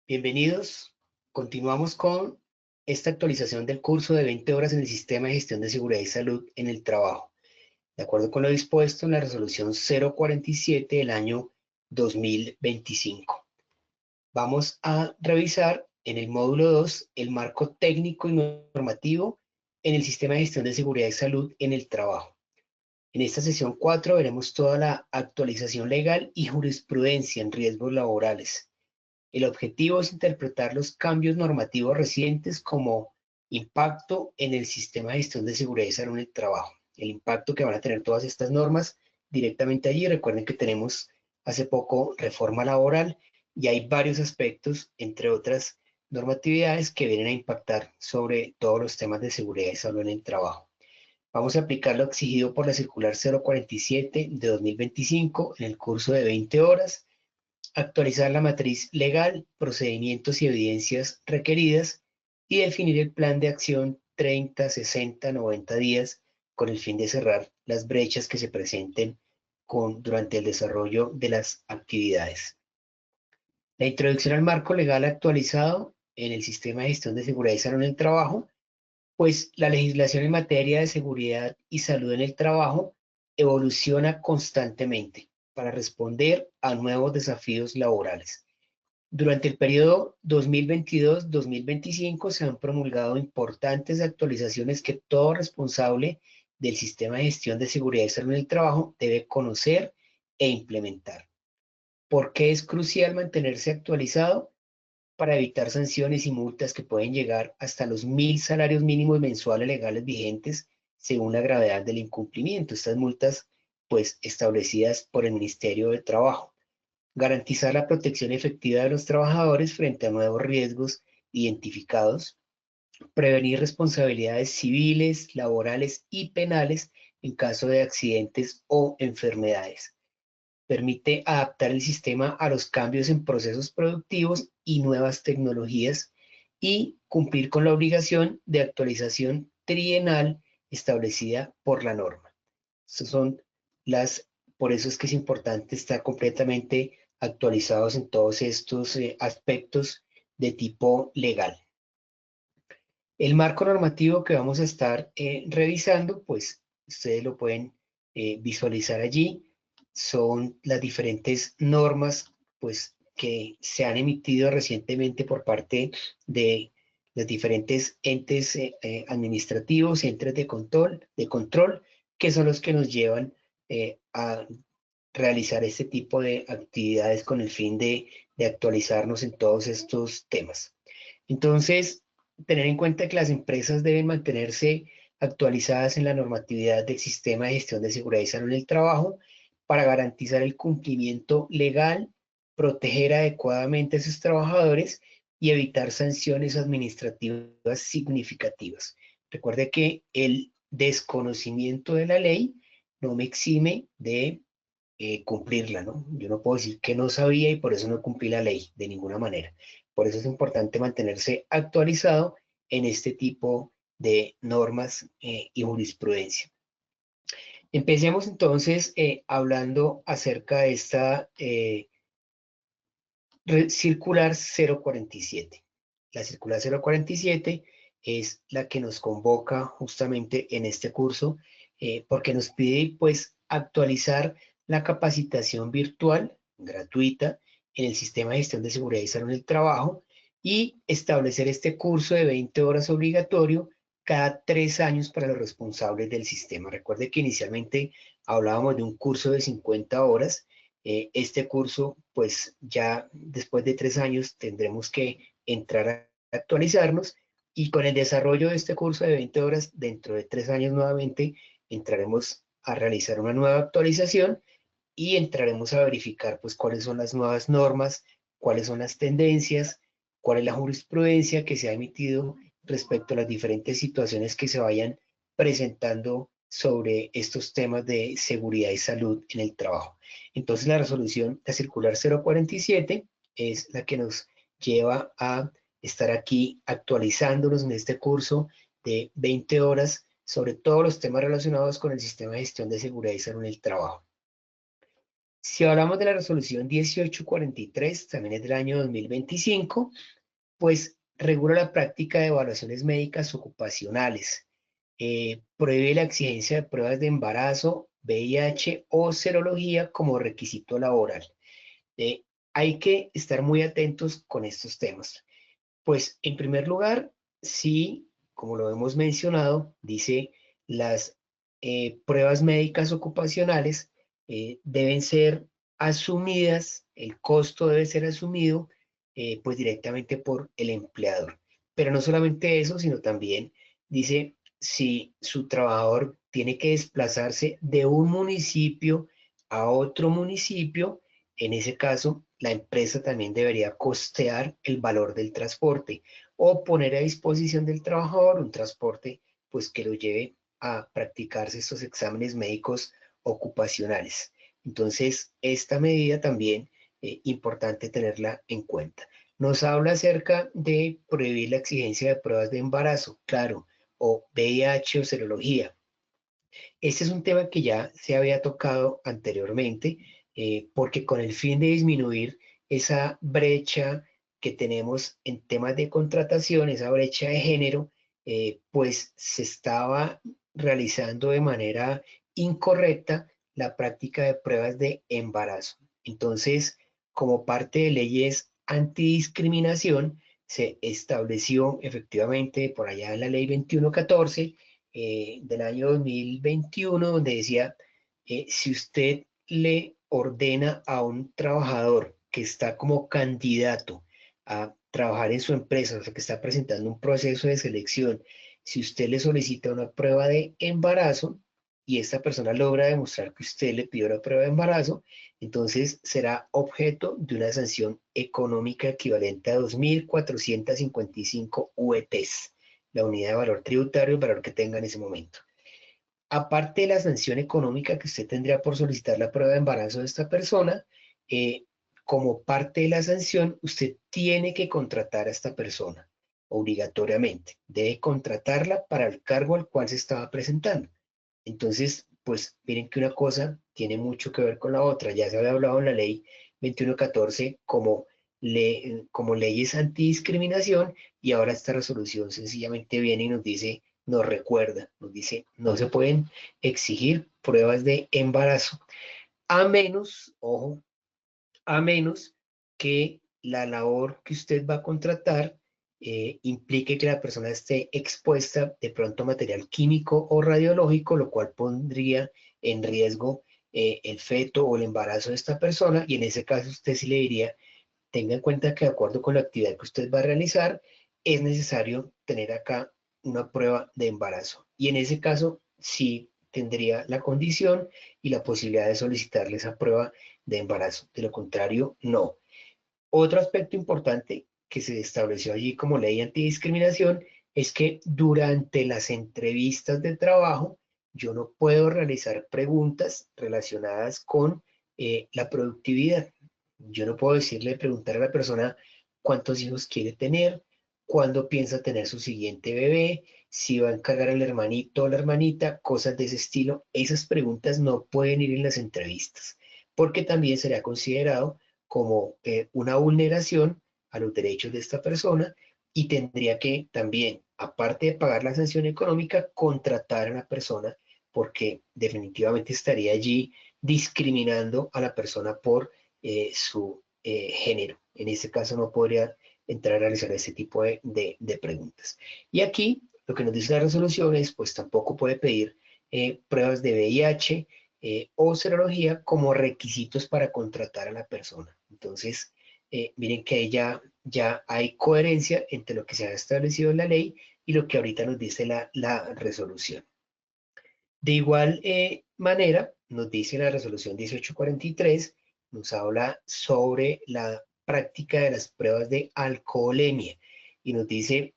Bienvenidos. Continuamos con esta actualización del curso de 20 horas en el Sistema de Gestión de Seguridad y Salud en el Trabajo, de acuerdo con lo dispuesto en la resolución 047 del año 2025. Vamos a revisar en el módulo 2 el marco técnico y normativo en el Sistema de Gestión de Seguridad y Salud en el Trabajo. En esta sesión 4 veremos toda la actualización legal y jurisprudencia en riesgos laborales. El objetivo es interpretar los cambios normativos recientes como impacto en el sistema de gestión de seguridad y salud en el trabajo. El impacto que van a tener todas estas normas directamente allí. Recuerden que tenemos hace poco reforma laboral y hay varios aspectos, entre otras normatividades, que vienen a impactar sobre todos los temas de seguridad y salud en el trabajo. Vamos a aplicar lo exigido por la circular 047 de 2025 en el curso de 20 horas. Actualizar la matriz legal, procedimientos y evidencias requeridas y definir el plan de acción 30, 60, 90 días con el fin de cerrar las brechas que se presenten durante el desarrollo de las actividades. La introducción al marco legal actualizado en el sistema de gestión de seguridad y salud en el trabajo, pues la legislación en materia de seguridad y salud en el trabajo evoluciona constantemente para responder a nuevos desafíos laborales. Durante el periodo 2022-2025 se han promulgado importantes actualizaciones que todo responsable del sistema de gestión de seguridad y salud en el trabajo debe conocer e implementar. ¿Por qué es crucial mantenerse actualizado? Para evitar sanciones y multas que pueden llegar hasta los 1.000 salarios mínimos mensuales legales vigentes según la gravedad del incumplimiento. Estas multas, pues, establecidas por el Ministerio de Trabajo. Garantizar la protección efectiva de los trabajadores frente a nuevos riesgos identificados, prevenir responsabilidades civiles, laborales y penales en caso de accidentes o enfermedades. Permite adaptar el sistema a los cambios en procesos productivos y nuevas tecnologías y cumplir con la obligación de actualización trienal establecida por la norma. Estas son por eso es que es importante estar completamente actualizados en todos estos aspectos de tipo legal. El marco normativo que vamos a estar revisando, pues ustedes lo pueden visualizar allí, son las diferentes normas pues, que se han emitido recientemente por parte de los diferentes entes administrativos, entes de control, que son los que nos llevan a realizar este tipo de actividades con el fin de actualizarnos en todos estos temas. Entonces, tener en cuenta que las empresas deben mantenerse actualizadas en la normatividad del sistema de gestión de seguridad y salud en el trabajo para garantizar el cumplimiento legal, proteger adecuadamente a sus trabajadores y evitar sanciones administrativas significativas. Recuerde que el desconocimiento de la ley no me exime de cumplirla, ¿no? Yo no puedo decir que no sabía y por eso no cumplí la ley, de ninguna manera. Por eso es importante mantenerse actualizado en este tipo de normas y jurisprudencia. Empecemos entonces hablando acerca de esta circular 047. La circular 047 es la que nos convoca justamente en este curso porque nos pide pues actualizar la capacitación virtual gratuita en el sistema de gestión de seguridad y salud en el trabajo y establecer este curso de 20 horas obligatorio cada 3 años para los responsables del sistema. Recuerde que inicialmente hablábamos de un curso de 50 horas. Este curso, pues ya después de 3 años tendremos que entrar a actualizarnos y con el desarrollo de este curso de 20 horas, dentro de 3 años nuevamente entraremos a realizar una nueva actualización y entraremos a verificar pues cuáles son las nuevas normas, cuáles son las tendencias, cuál es la jurisprudencia que se ha emitido respecto a las diferentes situaciones que se vayan presentando sobre estos temas de seguridad y salud en el trabajo. Entonces la circular 047 es la que nos lleva a estar aquí actualizándonos en este curso de 20 horas sobre todos los temas relacionados con el sistema de gestión de seguridad y salud en el trabajo. Si hablamos de la resolución 1843, también es del año 2025, pues regula la práctica de evaluaciones médicas ocupacionales, prohíbe la exigencia de pruebas de embarazo, VIH o serología como requisito laboral. Eh, Hay que estar muy atentos con estos temas. Pues en primer lugar, sí, como lo hemos mencionado, dice las pruebas médicas ocupacionales deben ser asumidas, el costo debe ser asumido pues directamente por el empleador. Pero no solamente eso, sino también dice si su trabajador tiene que desplazarse de un municipio a otro municipio, en ese caso, la empresa también debería costear el valor del transporte o poner a disposición del trabajador un transporte pues que lo lleve a practicarse estos exámenes médicos ocupacionales. Entonces, esta medida también importante tenerla en cuenta. Nos habla acerca de prohibir la exigencia de pruebas de embarazo, claro, o VIH o serología. Este es un tema que ya se había tocado anteriormente, porque con el fin de disminuir esa brecha que tenemos en temas de contratación, esa brecha de género, pues se estaba realizando de manera incorrecta la práctica de pruebas de embarazo. Entonces, como parte de leyes antidiscriminación, se estableció efectivamente por allá en la ley 2114 del año 2021, donde decía, si usted le ordena a un trabajador que está como candidato a trabajar en su empresa, o sea, que está presentando un proceso de selección, si usted le solicita una prueba de embarazo y esta persona logra demostrar que usted le pidió la prueba de embarazo, entonces será objeto de una sanción económica equivalente a 2.455 UETs, la unidad de valor tributario, el valor que tenga en ese momento. Aparte de la sanción económica que usted tendría por solicitar la prueba de embarazo de esta persona, como parte de la sanción, usted tiene que contratar a esta persona obligatoriamente. Debe contratarla para el cargo al cual se estaba presentando. Entonces, pues miren que una cosa tiene mucho que ver con la otra. Ya se había hablado en la ley 2114 como leyes antidiscriminación y ahora esta resolución sencillamente viene y nos dice, nos recuerda, nos dice, no se pueden exigir pruebas de embarazo, a menos, ojo, a menos que la labor que usted va a contratar implique que la persona esté expuesta de pronto a material químico o radiológico, lo cual pondría en riesgo el feto o el embarazo de esta persona, y en ese caso usted sí le diría, tenga en cuenta que de acuerdo con la actividad que usted va a realizar, es necesario tener acá una prueba de embarazo. Y en ese caso sí tendría la condición y la posibilidad de solicitarle esa prueba de embarazo. De lo contrario, no. Otro aspecto importante que se estableció allí como ley antidiscriminación es que durante las entrevistas de trabajo yo no puedo realizar preguntas relacionadas con la productividad. Yo no puedo preguntar a la persona cuántos hijos quiere tener, cuándo piensa tener su siguiente bebé, si va a encargar al hermanito o la hermanita, cosas de ese estilo. Esas preguntas no pueden ir en las entrevistas, porque también será considerado como una vulneración a los derechos de esta persona y tendría que también, aparte de pagar la sanción económica, contratar a la persona porque definitivamente estaría allí discriminando a la persona por su género. En este caso no podría entrar a realizar ese tipo de preguntas. Y aquí lo que nos dice la resolución es, pues tampoco puede pedir pruebas de VIH, o serología como requisitos para contratar a la persona. Entonces, miren que ahí ya hay coherencia entre lo que se ha establecido en la ley y lo que ahorita nos dice la resolución. De igual manera, nos dice la resolución 1843, nos habla sobre la práctica de las pruebas de alcoholemia y nos dice,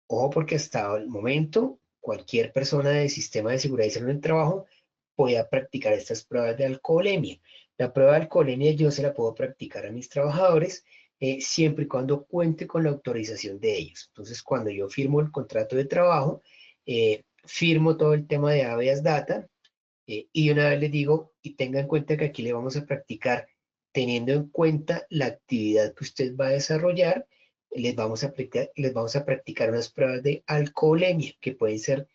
ojo porque hasta el momento cualquier persona del sistema de seguridad y salud en el trabajo pueda practicar estas pruebas de alcoholemia. La prueba de alcoholemia yo se la puedo practicar a mis trabajadores siempre y cuando cuente con la autorización de ellos. Entonces, cuando yo firmo el contrato de trabajo, firmo todo el tema de habeas data Y una vez les digo, y tenga en cuenta que aquí le vamos a practicar, teniendo en cuenta la actividad que usted va a desarrollar, les vamos a practicar unas pruebas de alcoholemia, que pueden ser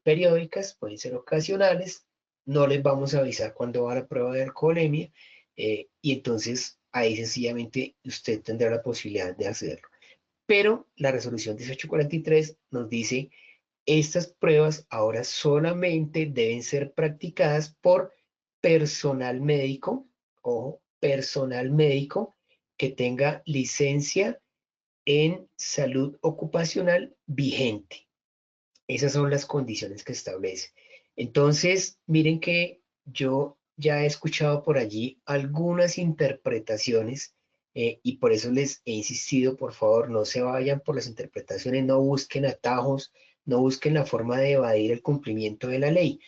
periódicas, pueden ser ocasionales, no les vamos a avisar cuando va la prueba de alcoholemia, y entonces ahí sencillamente usted tendrá la posibilidad de hacerlo. Pero la resolución 1843 nos dice estas pruebas ahora solamente deben ser practicadas por personal médico, o personal médico que tenga licencia en salud ocupacional vigente. Esas son las condiciones que establece. Entonces, miren que yo ya he escuchado por allí algunas interpretaciones, y por eso les he insistido, por favor, no se vayan por las interpretaciones, no busquen atajos, no busquen la forma de evadir el cumplimiento de la ley.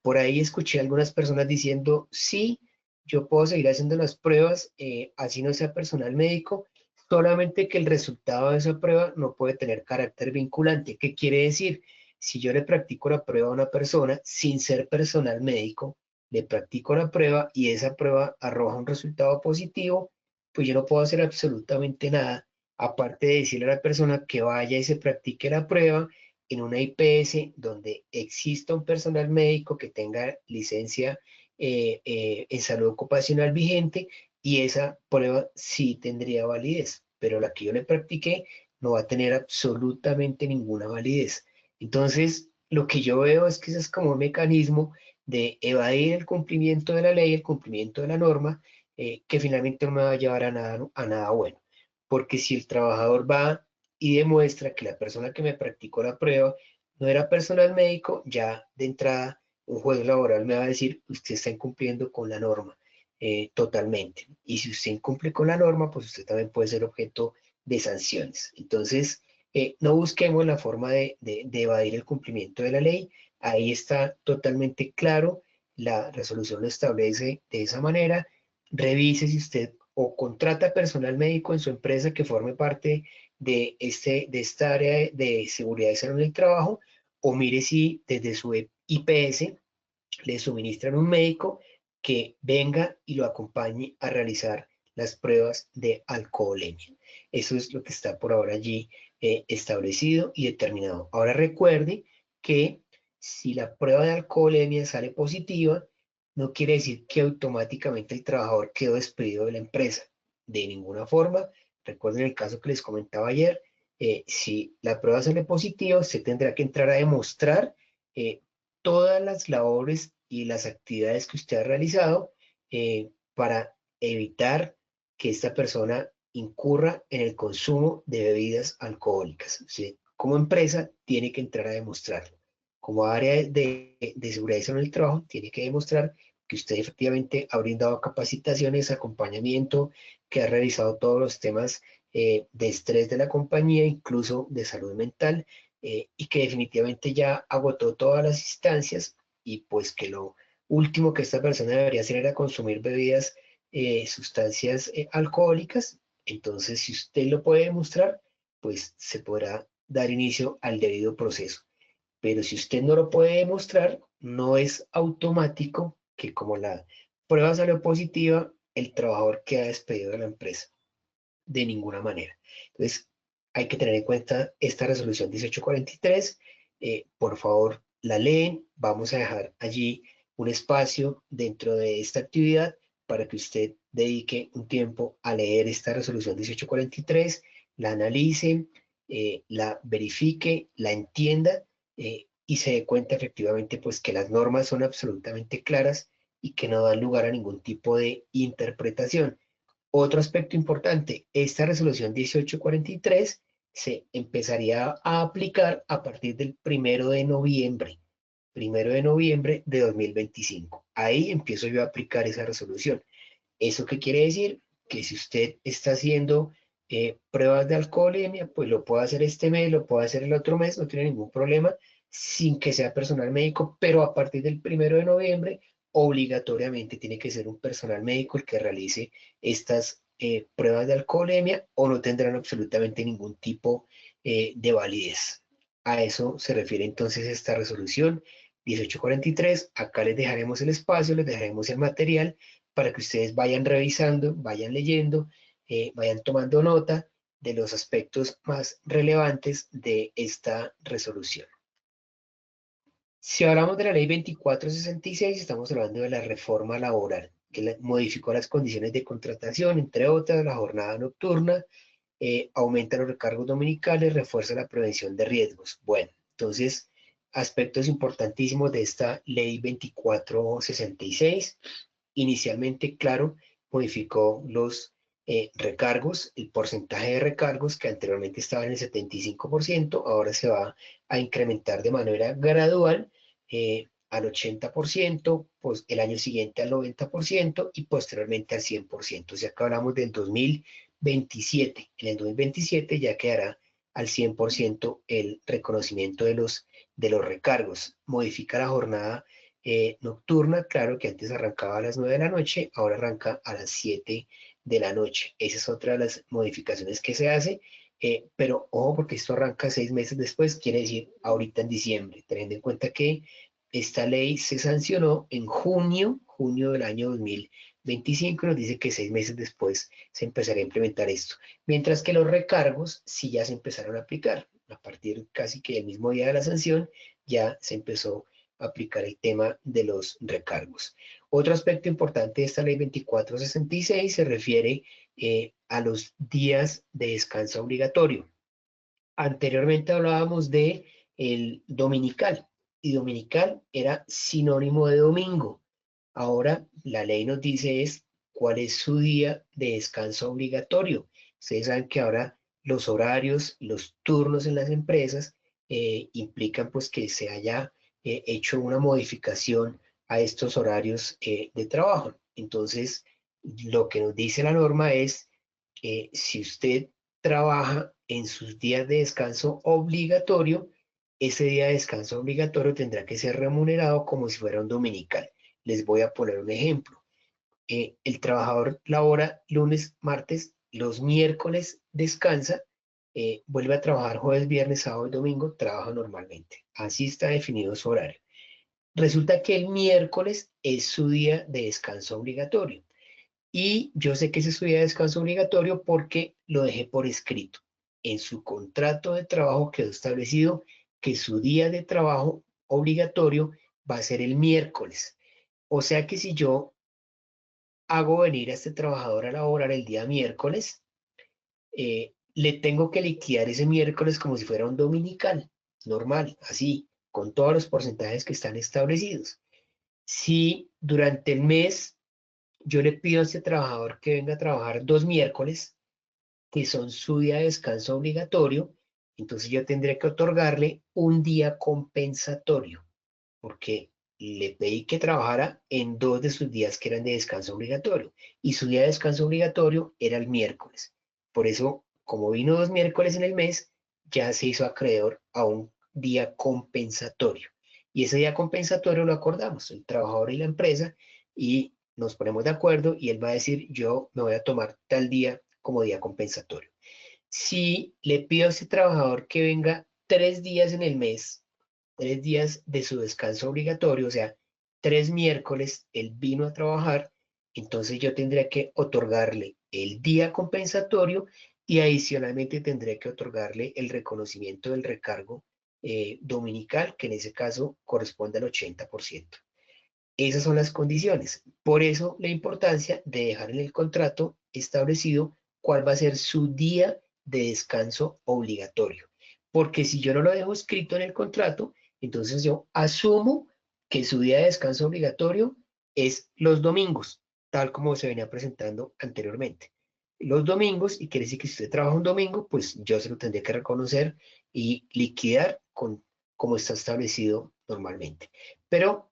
Por ahí escuché algunas personas diciendo, sí, yo puedo seguir haciendo las pruebas, así no sea personal médico, solamente que el resultado de esa prueba no puede tener carácter vinculante. ¿Qué quiere decir? Si yo le practico la prueba a una persona sin ser personal médico, le practico la prueba y esa prueba arroja un resultado positivo, pues yo no puedo hacer absolutamente nada, aparte de decirle a la persona que vaya y se practique la prueba en una IPS donde exista un personal médico que tenga licencia en salud ocupacional vigente, y esa prueba sí tendría validez, pero la que yo le practiqué no va a tener absolutamente ninguna validez. Entonces, lo que yo veo es que ese es como un mecanismo de evadir el cumplimiento de la ley, el cumplimiento de la norma, que finalmente no me va a llevar a nada bueno. Porque si el trabajador va y demuestra que la persona que me practicó la prueba no era personal médico, ya de entrada un juez laboral me va a decir, usted está incumpliendo con la norma totalmente. Y si usted incumple con la norma, pues usted también puede ser objeto de sanciones. Entonces, no busquemos la forma de evadir el cumplimiento de la ley. Ahí está totalmente claro, la resolución lo establece de esa manera. Revise si usted o contrata personal médico en su empresa que forme parte de esta área de seguridad y salud en el trabajo, o mire si desde su IPS le suministran un médico que venga y lo acompañe a realizar las pruebas de alcoholemia. Eso es lo que está por ahora allí establecido y determinado. Ahora recuerde que si la prueba de alcoholemia sale positiva, no quiere decir que automáticamente el trabajador quedó despedido de la empresa. De ninguna forma. Recuerden el caso que les comentaba ayer. Si la prueba sale positiva, usted tendrá que entrar a demostrar eh, todas las labores y las actividades que usted ha realizado, para evitar que esta persona incurra en el consumo de bebidas alcohólicas. Usted, como empresa, tiene que entrar a demostrarlo. Como área de seguridad y salud en el trabajo, tiene que demostrar que usted efectivamente ha brindado capacitaciones, acompañamiento, que ha revisado todos los temas de estrés de la compañía, incluso de salud mental, y que definitivamente ya agotó todas las instancias, y pues que lo último que esta persona debería hacer era consumir bebidas, sustancias alcohólicas. Entonces, si usted lo puede demostrar, pues se podrá dar inicio al debido proceso. Pero si usted no lo puede demostrar, no es automático que como la prueba salió positiva, el trabajador queda despedido de la empresa. De ninguna manera. Entonces, hay que tener en cuenta esta resolución 1843. Por favor, la leen. Vamos a dejar allí un espacio dentro de esta actividad para que usted dedique un tiempo a leer esta resolución 1843, la analice, la verifique, la entienda, y se dé cuenta efectivamente pues que las normas son absolutamente claras y que no dan lugar a ningún tipo de interpretación. Otro aspecto importante, esta resolución 1843 se empezaría a aplicar a partir del 1 de noviembre, 1 de noviembre de 2025. Ahí empiezo yo a aplicar esa resolución. ¿Eso qué quiere decir? Que si usted está haciendo pruebas de alcoholemia, pues lo puede hacer este mes, lo puede hacer el otro mes, no tiene ningún problema, sin que sea personal médico, pero a partir del 1 de noviembre, obligatoriamente tiene que ser un personal médico el que realice estas pruebas de alcoholemia, o no tendrán absolutamente ningún tipo de validez. A eso se refiere entonces esta resolución 1843. Acá les dejaremos el espacio, les dejaremos el material para que ustedes vayan revisando, vayan leyendo, vayan tomando nota de los aspectos más relevantes de esta resolución. Si hablamos de la ley 2466, estamos hablando de la reforma laboral, que modificó las condiciones de contratación, entre otras, la jornada nocturna, aumenta los recargos dominicales, refuerza la prevención de riesgos. Bueno, entonces, aspectos importantísimos de esta ley 2466. Inicialmente, claro, modificó los recargos, el porcentaje de recargos que anteriormente estaba en el 75%, ahora se va a incrementar de manera gradual al 80%, pues el año siguiente al 90% y posteriormente al 100%. O sea que hablamos del 2027. En el 2027 ya quedará al 100% el reconocimiento de los recargos. Modifica la jornada nocturna, claro que antes arrancaba a las 9 de la noche, ahora arranca a las 7 de la noche. Esa es otra de las modificaciones que se hace, pero ojo porque esto arranca 6 meses después, quiere decir ahorita en diciembre, teniendo en cuenta que esta ley se sancionó en junio del año 2025, nos dice que 6 meses después se empezará a implementar esto, mientras que los recargos sí ya se empezaron a aplicar, a partir casi que del mismo día de la sanción ya se empezó aplicar el tema de los recargos. Otro aspecto importante de esta ley 2466 se refiere a los días de descanso obligatorio. Anteriormente hablábamos de el dominical, y dominical era sinónimo de domingo. Ahora la ley nos dice es cuál es su día de descanso obligatorio. Ustedes saben que ahora los horarios, los turnos en las empresas implican pues que se haya hecho una modificación a estos horarios de trabajo. Entonces, lo que nos dice la norma es si usted trabaja en sus días de descanso obligatorio, ese día de descanso obligatorio tendrá que ser remunerado como si fuera un dominical. Les voy a poner un ejemplo. El trabajador labora lunes, martes, los miércoles descansa, vuelve a trabajar jueves, viernes, sábado y domingo, trabaja normalmente. Así está definido su horario. Resulta que el miércoles es su día de descanso obligatorio. Y yo sé que ese es su día de descanso obligatorio porque lo dejé por escrito. En su contrato de trabajo quedó establecido que su día de trabajo obligatorio va a ser el miércoles. O sea que si yo hago venir a este trabajador a laborar el día miércoles, le tengo que liquidar ese miércoles como si fuera un dominical, normal, así, con todos los porcentajes que están establecidos. Si durante el mes yo le pido a este trabajador que venga a trabajar 2 miércoles, que son su día de descanso obligatorio, entonces yo tendré que otorgarle un día compensatorio, porque le pedí que trabajara en 2 de sus días que eran de descanso obligatorio, y su día de descanso obligatorio era el miércoles. Por eso, como vino 2 miércoles en el mes, ya se hizo acreedor a un día compensatorio. Y ese día compensatorio lo acordamos, el trabajador y la empresa, y nos ponemos de acuerdo y él va a decir, yo me voy a tomar tal día como día compensatorio. Si le pido a ese trabajador que venga 3 días en el mes, 3 días de su descanso obligatorio, o sea, 3 miércoles él vino a trabajar, entonces yo tendría que otorgarle el día compensatorio y adicionalmente tendré que otorgarle el reconocimiento del recargo dominical, que en ese caso corresponde al 80%. Esas son las condiciones. Por eso la importancia de dejar en el contrato establecido cuál va a ser su día de descanso obligatorio. Porque si yo no lo dejo escrito en el contrato, entonces yo asumo que su día de descanso obligatorio es los domingos, tal como se venía presentando anteriormente. Los domingos, y quiere decir que si usted trabaja un domingo, pues yo se lo tendría que reconocer y liquidar como está establecido normalmente. Pero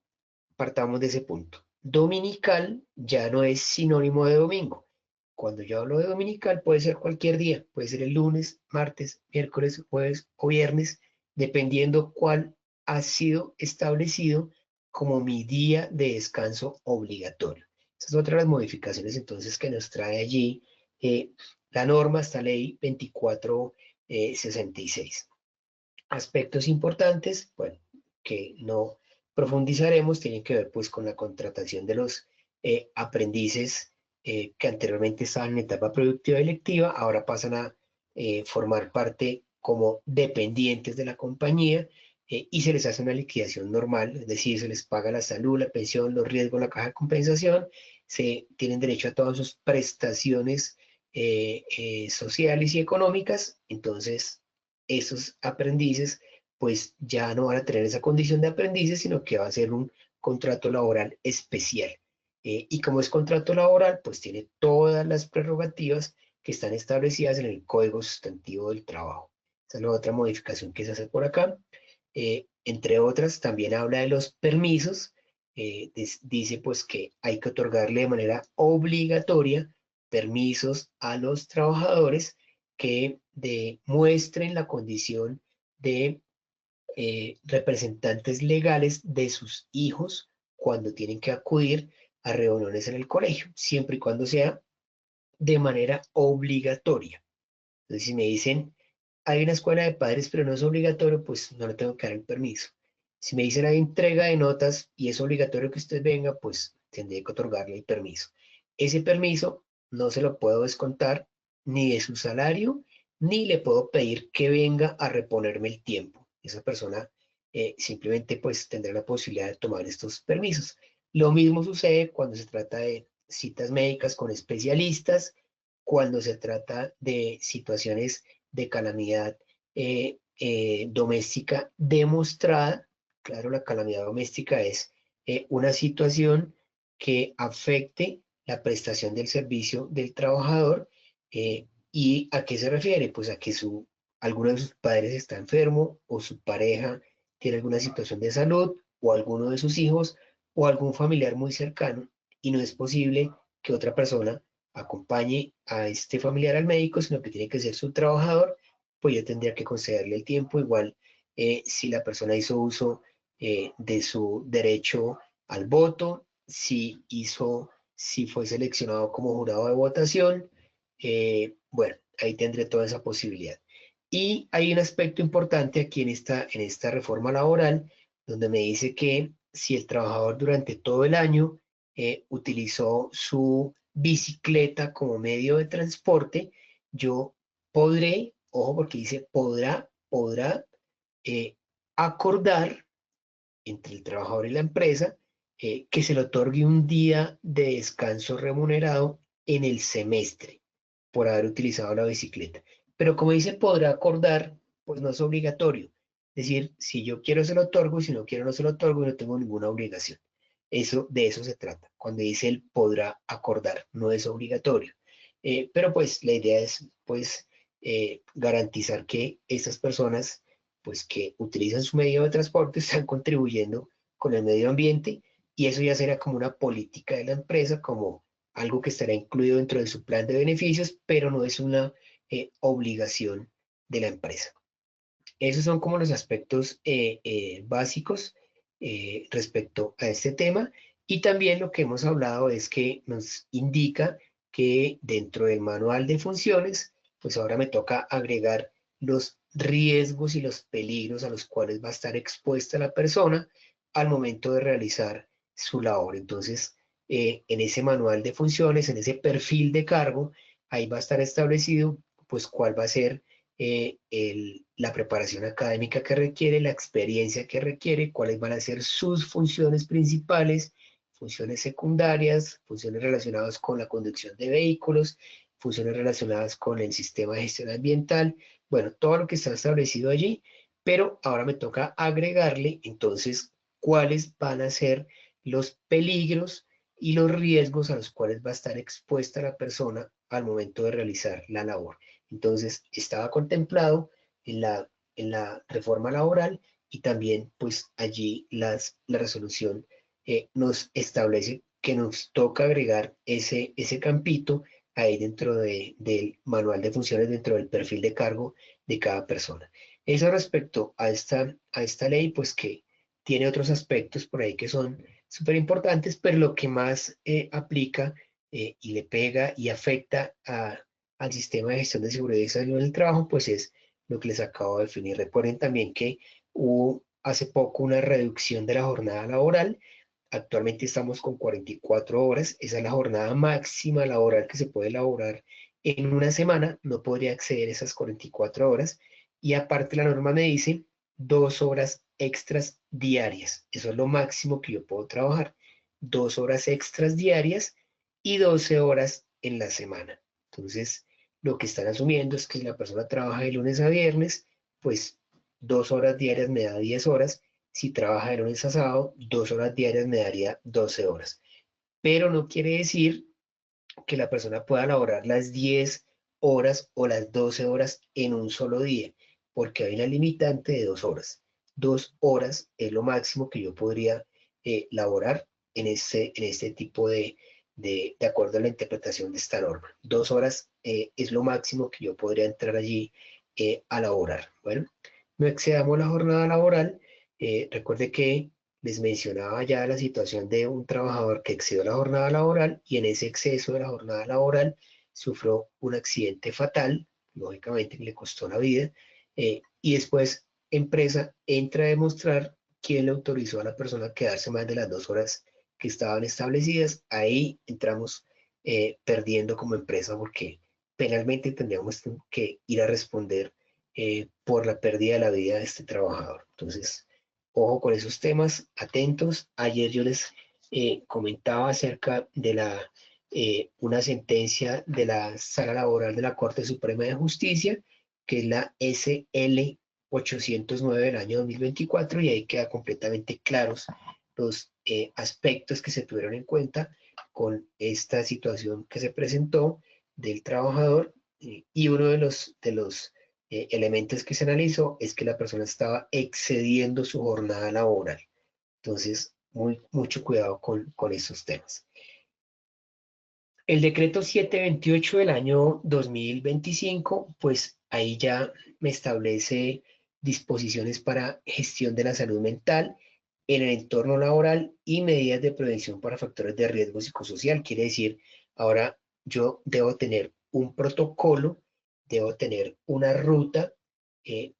partamos de ese punto. Dominical ya no es sinónimo de domingo. Cuando yo hablo de dominical puede ser cualquier día, puede ser el lunes, martes, miércoles, jueves o viernes, dependiendo cuál ha sido establecido como mi día de descanso obligatorio. Esa es otra de las modificaciones entonces que nos trae allí la norma, esta ley 2466. Aspectos importantes, bueno, que no profundizaremos tienen que ver pues con la contratación de los aprendices que anteriormente estaban en etapa productiva y electiva, ahora pasan a formar parte como dependientes de la compañía y se les hace una liquidación normal, es decir, se les paga la salud, la pensión, los riesgos, la caja de compensación, se tienen derecho a todas sus prestaciones sociales y económicas. Entonces esos aprendices pues ya no van a tener esa condición de aprendices, sino que va a ser un contrato laboral especial. Y como es contrato laboral, pues tiene todas las prerrogativas que están establecidas en el Código Sustantivo del Trabajo. Esa es la otra modificación que se hace por acá. Entre otras, también habla de los permisos. Dice pues que hay que otorgarle de manera obligatoria permisos a los trabajadores que demuestren la condición de representantes legales de sus hijos cuando tienen que acudir a reuniones en el colegio, siempre y cuando sea de manera obligatoria. Entonces, si me dicen, hay una escuela de padres, pero no es obligatorio, pues no le tengo que dar el permiso. Si me dicen, hay entrega de notas y es obligatorio que usted venga, pues tendré que otorgarle el permiso. Ese permiso no se lo puedo descontar ni de su salario, ni le puedo pedir que venga a reponerme el tiempo. Esa persona simplemente pues tendrá la posibilidad de tomar estos permisos. Lo mismo sucede cuando se trata de citas médicas con especialistas, cuando se trata de situaciones de calamidad doméstica demostrada. Claro, la calamidad doméstica es una situación que afecte la prestación del servicio del trabajador. ¿Y a qué se refiere? Pues a que alguno de sus padres está enfermo o su pareja tiene alguna situación de salud o alguno de sus hijos o algún familiar muy cercano y no es posible que otra persona acompañe a este familiar al médico, sino que tiene que ser su trabajador, pues yo tendría que concederle el tiempo. Igual, si la persona hizo uso de su derecho al voto, si fue seleccionado como jurado de votación, bueno, ahí tendré toda esa posibilidad. Y hay un aspecto importante aquí en esta reforma laboral, donde me dice que si el trabajador durante todo el año utilizó su bicicleta como medio de transporte, yo podré, ojo porque dice podrá eh, acordar entre el trabajador y la empresa que se le otorgue un día de descanso remunerado en el semestre por haber utilizado la bicicleta. Pero como dice podrá acordar, pues no es obligatorio. Es decir, si yo quiero se lo otorgo, si no quiero no se lo otorgo y no tengo ninguna obligación. De eso se trata. Cuando dice él podrá acordar, no es obligatorio. Pero pues la idea es pues garantizar que estas personas pues que utilizan su medio de transporte están contribuyendo con el medio ambiente y eso ya será como una política de la empresa, como algo que estará incluido dentro de su plan de beneficios, pero no es una obligación de la empresa. Esos son como los aspectos básicos respecto a este tema. Y también lo que hemos hablado es que nos indica que dentro del manual de funciones, pues ahora me toca agregar los riesgos y los peligros a los cuales va a estar expuesta la persona al momento de realizar su labor. Entonces, en ese manual de funciones, en ese perfil de cargo, ahí va a estar establecido pues cuál va a ser la preparación académica que requiere, la experiencia que requiere, cuáles van a ser sus funciones principales, funciones secundarias, funciones relacionadas con la conducción de vehículos, funciones relacionadas con el sistema de gestión ambiental, bueno, todo lo que está establecido allí, pero ahora me toca agregarle entonces cuáles van a ser los peligros y los riesgos a los cuales va a estar expuesta la persona al momento de realizar la labor. Entonces, estaba contemplado en la reforma laboral y también, pues allí la resolución nos establece que nos toca agregar ese campito ahí dentro del manual de funciones, dentro del perfil de cargo de cada persona. Eso respecto a esta ley, pues que tiene otros aspectos por ahí que son súper importantes, pero lo que más aplica y le pega y afecta al sistema de gestión de seguridad y salud en el trabajo, pues es lo que les acabo de definir. Recuerden también que hubo hace poco una reducción de la jornada laboral. Actualmente estamos con 44 horas. Esa es la jornada máxima laboral que se puede elaborar en una semana. No podría exceder esas 44 horas. Y aparte la norma me dice 2 horas extras diarias. Eso es lo máximo que yo puedo trabajar. 2 horas extras diarias y 12 horas en la semana. Entonces, lo que están asumiendo es que si la persona trabaja de lunes a viernes, pues 2 horas diarias me da 10 horas. Si trabaja de lunes a sábado, 2 horas diarias me daría 12 horas. Pero no quiere decir que la persona pueda laborar las 10 horas o las 12 horas en un solo día, porque hay una limitante de 2 horas. 2 horas es lo máximo que yo podría laborar en este tipo de acuerdo a la interpretación de esta norma. 2 horas es lo máximo que yo podría entrar allí a laborar. Bueno, no excedamos la jornada laboral. Recuerde que les mencionaba ya la situación de un trabajador que excedió la jornada laboral y en ese exceso de la jornada laboral sufrió un accidente fatal, lógicamente que le costó la vida, y después empresa entra a demostrar quién le autorizó a la persona a quedarse más de las 2 horas que estaban establecidas. Ahí entramos perdiendo como empresa porque penalmente tendríamos que ir a responder por la pérdida de la vida de este trabajador. Entonces, ojo con esos temas, atentos. Ayer yo les comentaba acerca de una sentencia de la Sala Laboral de la Corte Suprema de Justicia, que es la SL 809 del año 2024, y ahí queda completamente claros los aspectos que se tuvieron en cuenta con esta situación que se presentó del trabajador, y uno de los elementos que se analizó es que la persona estaba excediendo su jornada laboral. Entonces, mucho cuidado con esos temas. El decreto 728 del año 2025, pues ahí ya me establece disposiciones para gestión de la salud mental en el entorno laboral y medidas de prevención para factores de riesgo psicosocial. Quiere decir, ahora yo debo tener un protocolo, debo tener una ruta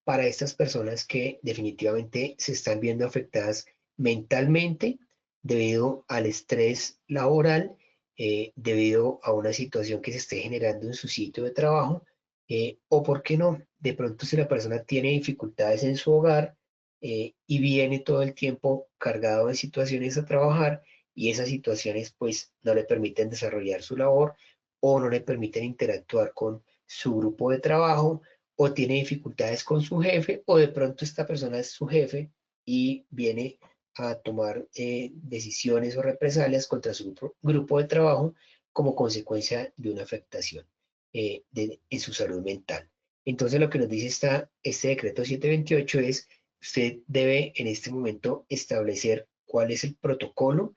para estas personas que definitivamente se están viendo afectadas mentalmente debido al estrés laboral, debido a una situación que se esté generando en su sitio de trabajo, o por qué no, de pronto si la persona tiene dificultades en su hogar y viene todo el tiempo cargado de situaciones a trabajar y esas situaciones pues no le permiten desarrollar su labor o no le permiten interactuar con su grupo de trabajo o tiene dificultades con su jefe o de pronto esta persona es su jefe y viene a tomar decisiones o represalias contra su grupo de trabajo como consecuencia de una afectación en su salud mental. Entonces lo que nos dice este decreto 728 es, usted debe en este momento establecer cuál es el protocolo,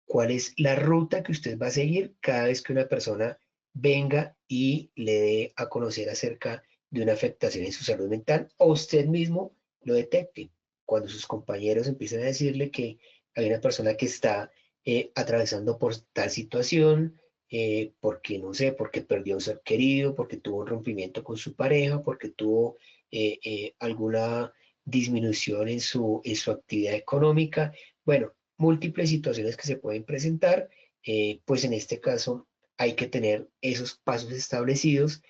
cuál es la ruta que usted va a seguir cada vez que una persona venga y le dé a conocer acerca de una afectación en su salud mental o usted mismo lo detecte. Cuando sus compañeros empiezan a decirle que hay una persona que está atravesando por tal situación, porque no sé, porque perdió a un ser querido, porque tuvo un rompimiento con su pareja, porque tuvo alguna disminución en su actividad económica. Bueno, múltiples situaciones que se pueden presentar, pues en este caso hay que tener esos pasos establecidos,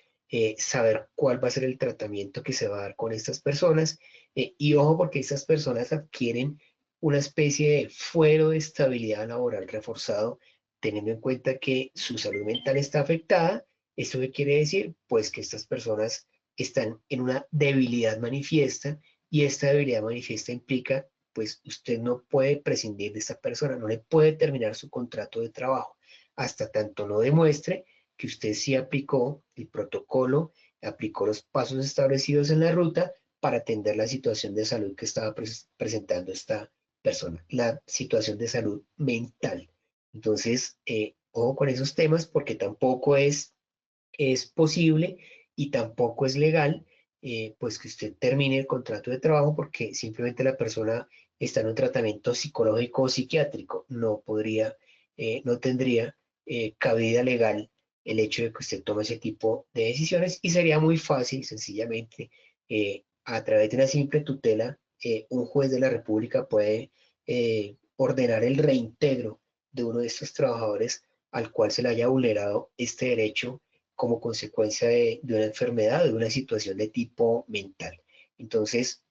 saber cuál va a ser el tratamiento que se va a dar con estas personas, y ojo porque estas personas adquieren una especie de fuero de estabilidad laboral reforzado, teniendo en cuenta que su salud mental está afectada. ¿Esto qué quiere decir? Pues que estas personas están en una debilidad manifiesta y esta debilidad manifiesta implica pues usted no puede prescindir de esta persona, no le puede terminar su contrato de trabajo hasta tanto no demuestre que usted sí aplicó el protocolo, aplicó los pasos establecidos en la ruta para atender la situación de salud que estaba presentando esta persona, la situación de salud mental. Entonces, ojo con esos temas porque tampoco es posible y tampoco es legal, pues que usted termine el contrato de trabajo porque simplemente la persona está en un tratamiento psicológico o psiquiátrico. No podría, no tendría cabida legal el hecho de que usted tome ese tipo de decisiones y sería muy fácil, sencillamente, a través de una simple tutela un juez de la República puede ordenar el reintegro de uno de estos trabajadores al cual se le haya vulnerado este derecho como consecuencia de una enfermedad o de una situación de tipo mental. Entonces,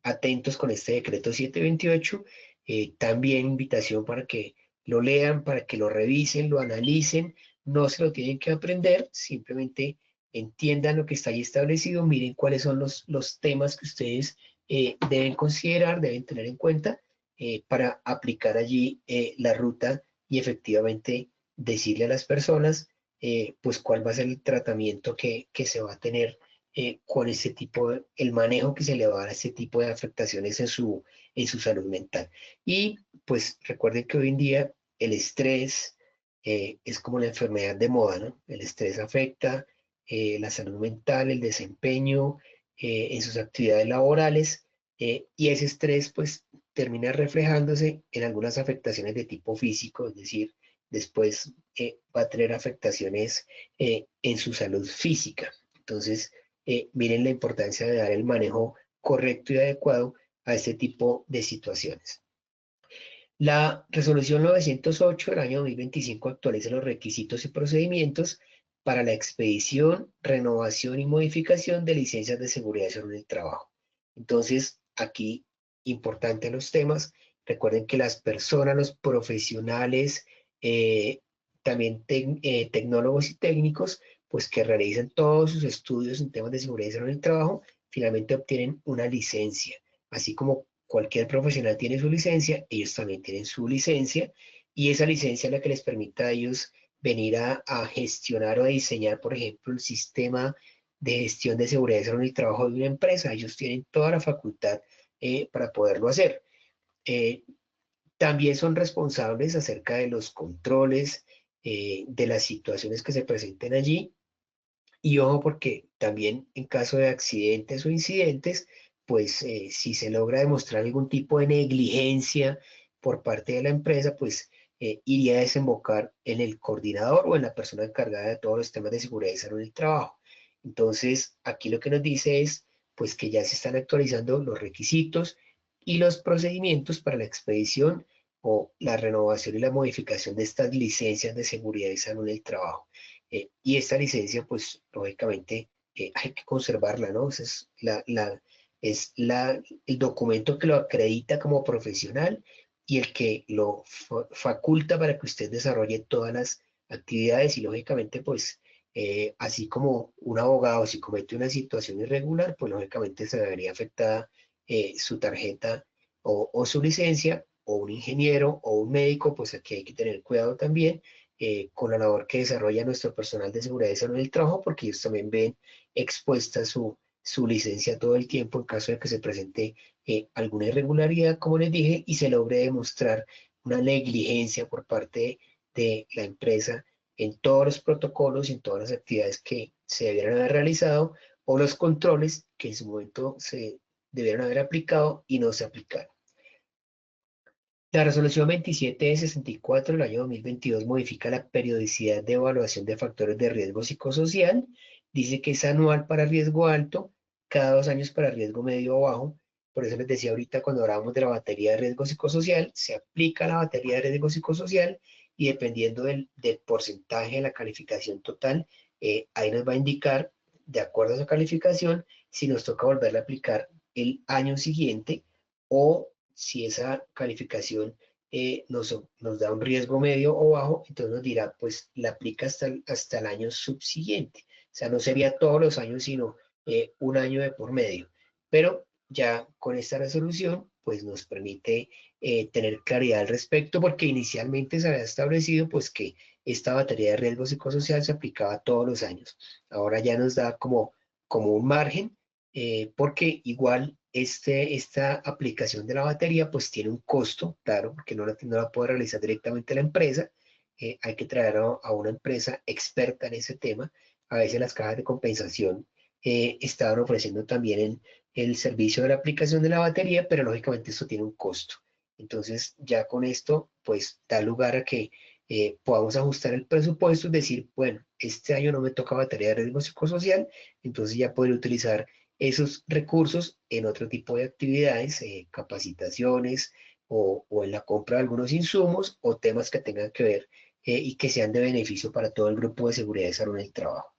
atentos con este decreto 728, también invitación para que lo lean, para que lo revisen, lo analicen, no se lo tienen que aprender, simplemente entiendan lo que está ahí establecido, miren cuáles son los temas que ustedes deben considerar, deben tener en cuenta para aplicar allí la ruta y efectivamente decirle a las personas pues cuál va a ser el tratamiento que se va a tener con ese tipo el manejo que se le va a dar a este tipo de afectaciones en su salud mental. Y pues recuerden que hoy en día el estrés es como la enfermedad de moda, ¿no? El estrés afecta la salud mental, el desempeño en sus actividades laborales y ese estrés pues termina reflejándose en algunas afectaciones de tipo físico, es decir, después va a tener afectaciones en su salud física. Entonces, miren la importancia de dar el manejo correcto y adecuado a este tipo de situaciones. La resolución 908 del año 2025 actualiza los requisitos y procedimientos para la expedición, renovación y modificación de licencias de seguridad y salud en el trabajo. Entonces, aquí, importante los temas. Recuerden que las personas, los profesionales, eh, también tecnólogos y técnicos, pues que realizan todos sus estudios en temas de seguridad y salud en el trabajo, finalmente obtienen una licencia, así como cualquier profesional tiene su licencia, ellos también tienen su licencia, y esa licencia es la que les permite a ellos venir a gestionar o a diseñar, por ejemplo, el sistema de gestión de seguridad y salud en el trabajo de una empresa. Ellos tienen toda la facultad para poderlo hacer. Eh, También son responsables acerca de los controles, de las situaciones que se presenten allí. Y ojo, porque también en caso de accidentes o incidentes, pues si se logra demostrar algún tipo de negligencia por parte de la empresa, pues iría a desembocar en el coordinador o en la persona encargada de todos los temas de seguridad y salud en el trabajo. Entonces, aquí lo que nos dice es, pues que ya se están actualizando los requisitos y los procedimientos para la expedición o la renovación y la modificación de estas licencias de seguridad y salud en el trabajo. Y esta licencia, pues, lógicamente, hay que conservarla, ¿no? Esa es el documento que lo acredita como profesional y el que lo faculta para que usted desarrolle todas las actividades y, lógicamente, pues, así como un abogado, si comete una situación irregular, pues, lógicamente, se vería afectada su tarjeta o su licencia, o un ingeniero o un médico, pues aquí hay que tener cuidado también con la labor que desarrolla nuestro personal de seguridad y salud en el trabajo, porque ellos también ven expuesta su licencia todo el tiempo en caso de que se presente alguna irregularidad, como les dije, y se logre demostrar una negligencia por parte de la empresa en todos los protocolos y en todas las actividades que se debieran haber realizado o los controles que en su momento se debieron haber aplicado y no se aplicaron. La resolución 27 de 64 del año 2022 modifica la periodicidad de evaluación de factores de riesgo psicosocial. Dice que es anual para riesgo alto, cada 2 años para riesgo medio o bajo. Por eso les decía ahorita cuando hablábamos de la batería de riesgo psicosocial, se aplica la batería de riesgo psicosocial y dependiendo del porcentaje de la calificación total, ahí nos va a indicar, de acuerdo a esa calificación, si nos toca volverla a aplicar el año siguiente o si esa calificación nos da un riesgo medio o bajo, entonces nos dirá, pues la aplica hasta el año subsiguiente. O sea, no sería todos los años, sino un año de por medio. Pero ya con esta resolución, pues nos permite tener claridad al respecto, porque inicialmente se había establecido, pues que esta batería de riesgo psicosocial se aplicaba todos los años. Ahora ya nos da como un margen porque igual esta aplicación de la batería pues tiene un costo, claro, porque no la puede realizar directamente la empresa, hay que traer a una empresa experta en ese tema. A veces las cajas de compensación estaban ofreciendo también el servicio de la aplicación de la batería, pero lógicamente esto tiene un costo. Entonces ya con esto pues da lugar a que podamos ajustar el presupuesto, es decir, bueno, este año no me toca batería de riesgo psicosocial, entonces ya podré utilizar esos recursos en otro tipo de actividades, capacitaciones o en la compra de algunos insumos o temas que tengan que ver y que sean de beneficio para todo el grupo de seguridad y salud en el trabajo.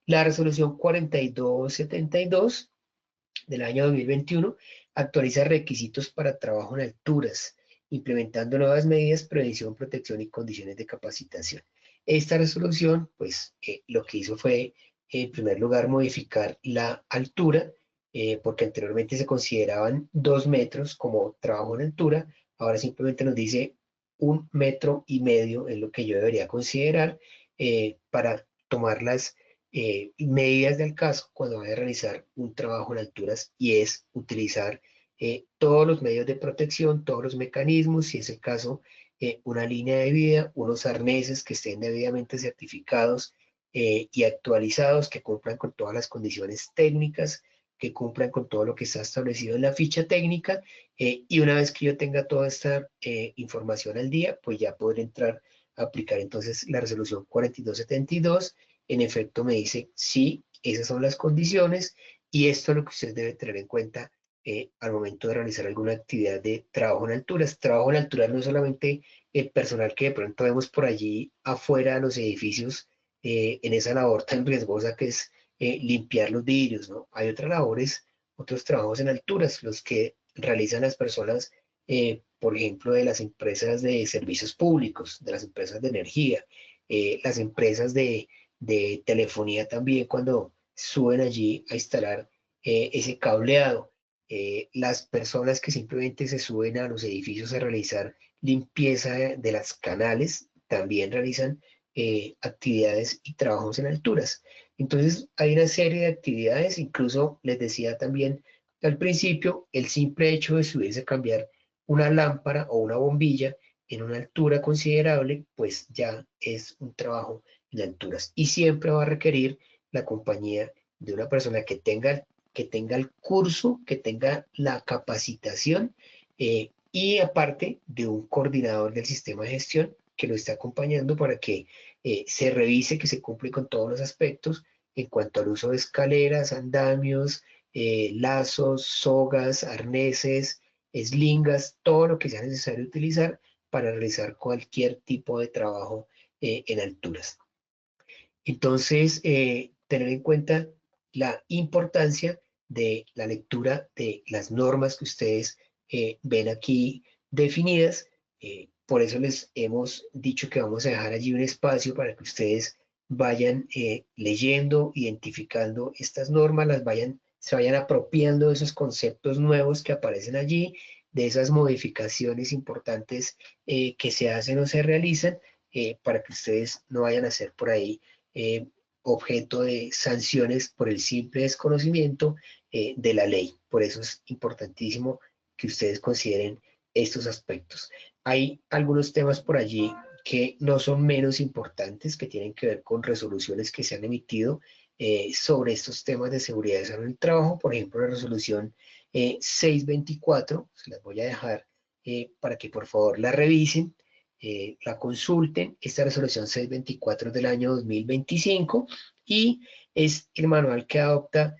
La resolución 4272 del año 2021 actualiza requisitos para trabajo en alturas, implementando nuevas medidas, prevención, protección y condiciones de capacitación. Esta resolución, pues, lo que hizo fue, en primer lugar, modificar la altura, porque anteriormente se consideraban 2 metros como trabajo en altura, ahora simplemente nos dice 1,5 metros es lo que yo debería considerar para tomar las medidas del caso cuando vaya a realizar un trabajo en alturas y es utilizar todos los medios de protección, todos los mecanismos, si es el caso, una línea de vida, unos arneses que estén debidamente certificados y actualizados, que cumplan con todas las condiciones técnicas, que cumplan con todo lo que está establecido en la ficha técnica y una vez que yo tenga toda esta información al día, pues ya podré entrar a aplicar entonces la resolución 4272. En efecto me dice, sí, esas son las condiciones y esto es lo que usted debe tener en cuenta al momento de realizar alguna actividad de trabajo en alturas. Trabajo en alturas no es solamente el personal que de pronto vemos por allí afuera de los edificios en esa labor tan riesgosa que es limpiar los vidrios, ¿no? Hay otras labores, otros trabajos en alturas, los que realizan las personas, por ejemplo, de las empresas de servicios públicos, de las empresas de energía, las empresas de telefonía también cuando suben allí a instalar ese cableado. Las personas que simplemente se suben a los edificios a realizar limpieza de las canales también realizan actividades y trabajos en alturas. Entonces hay una serie de actividades, incluso les decía también al principio, el simple hecho de subirse a cambiar una lámpara o una bombilla en una altura considerable, pues ya es un trabajo en alturas y siempre va a requerir la compañía de una persona que tenga el curso, que tenga la capacitación y aparte de un coordinador del sistema de gestión que lo está acompañando para que se revise que se cumple con todos los aspectos en cuanto al uso de escaleras, andamios, lazos, sogas, arneses, eslingas, todo lo que sea necesario utilizar para realizar cualquier tipo de trabajo en alturas. Entonces, tener en cuenta la importancia de la lectura de las normas que ustedes ven aquí definidas. Por eso les hemos dicho que vamos a dejar allí un espacio para que ustedes vayan leyendo, identificando estas normas, se vayan apropiando de esos conceptos nuevos que aparecen allí, de esas modificaciones importantes que se hacen o se realizan, para que ustedes no vayan a hacer por ahí eh, objeto de sanciones por el simple desconocimiento de la ley. Por eso es importantísimo que ustedes consideren estos aspectos. Hay algunos temas por allí que no son menos importantes, que tienen que ver con resoluciones que se han emitido sobre estos temas de seguridad y salud en el trabajo. Por ejemplo, la resolución 624, se las voy a dejar para que por favor la revisen, la consulten. Esta resolución 624 del año 2025 y es el manual que adopta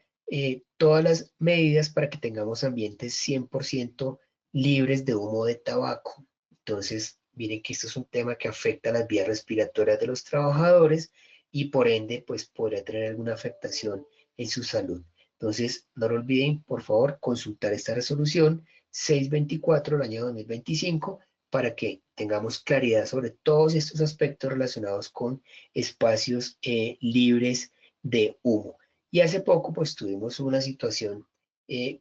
todas las medidas para que tengamos ambientes 100% libres de humo de tabaco. Entonces, miren que esto es un tema que afecta las vías respiratorias de los trabajadores y por ende, pues podría tener alguna afectación en su salud. Entonces, no lo olviden, por favor, consultar esta resolución 624 del año 2025 para que tengamos claridad sobre todos estos aspectos relacionados con espacios libres de humo. Y hace poco pues tuvimos una situación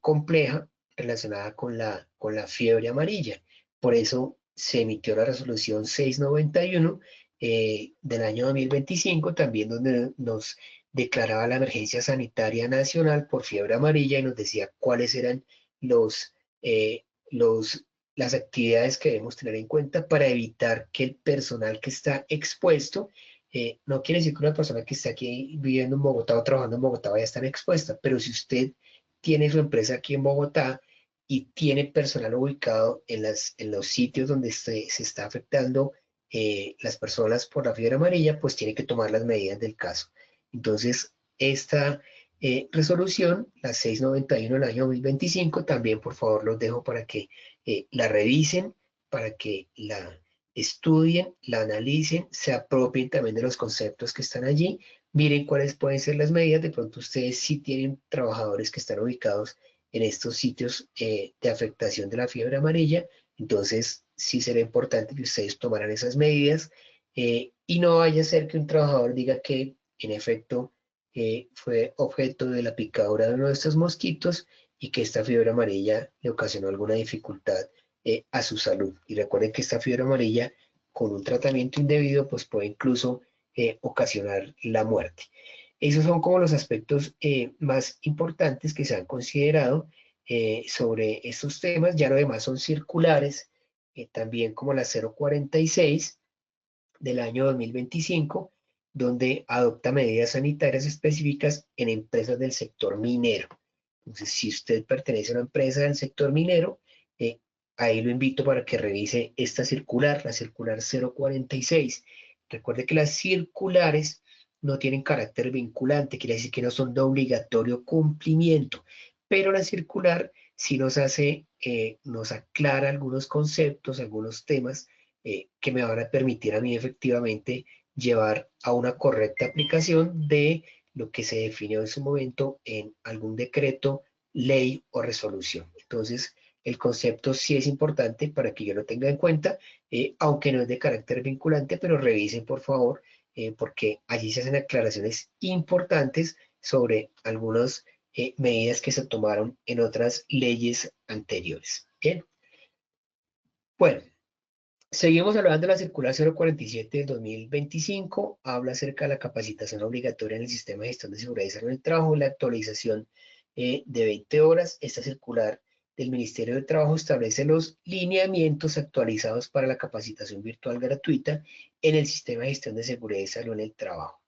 compleja relacionada con la fiebre amarilla. Por eso se emitió la resolución 691 del año 2025, también donde nos declaraba la emergencia sanitaria nacional por fiebre amarilla y nos decía cuáles eran los, eh, los las actividades que debemos tener en cuenta para evitar que el personal que está expuesto, no quiere decir que una persona que está aquí viviendo en Bogotá o trabajando en Bogotá vaya a estar expuesta, pero si usted tiene su empresa aquí en Bogotá y tiene personal ubicado en los sitios donde se está afectando las personas por la fiebre amarilla, pues tiene que tomar las medidas del caso. Entonces, resolución, la 691 del año 2025, también por favor los dejo para que la revisen, para que la estudien, la analicen, se apropien también de los conceptos que están allí, miren cuáles pueden ser las medidas. De pronto ustedes sí tienen trabajadores que están ubicados en estos sitios de afectación de la fiebre amarilla, entonces sí será importante que ustedes tomaran esas medidas y no vaya a ser que un trabajador diga que en efecto fue objeto de la picadura de uno de estos mosquitos y que esta fiebre amarilla le ocasionó alguna dificultad a su salud. Y recuerden que esta fiebre amarilla con un tratamiento indebido pues puede incluso ocasionar la muerte. Esos son como los aspectos más importantes que se han considerado sobre estos temas. Ya lo demás son circulares, también como la 046 del año 2025, donde adopta medidas sanitarias específicas en empresas del sector minero. Entonces, si usted pertenece a una empresa del sector minero, eh, ahí lo invito para que revise esta circular, la circular 046. Recuerde que las circulares no tienen carácter vinculante, quiere decir que no son de obligatorio cumplimiento, pero la circular sí nos hace, nos aclara algunos conceptos, algunos temas que me van a permitir a mí efectivamente llevar a una correcta aplicación de lo que se definió en su momento en algún decreto, ley o resolución. Entonces, el concepto sí es importante para que yo lo tenga en cuenta, aunque no es de carácter vinculante, pero revisen por favor, porque allí se hacen aclaraciones importantes sobre algunas medidas que se tomaron en otras leyes anteriores. Bien, bueno. Seguimos hablando de la circular 047 del 2025, habla acerca de la capacitación obligatoria en el sistema de gestión de seguridad y salud en el trabajo, la actualización de 20 horas. Esta circular del Ministerio de Trabajo establece los lineamientos actualizados para la capacitación virtual gratuita en el sistema de gestión de seguridad y salud en el trabajo.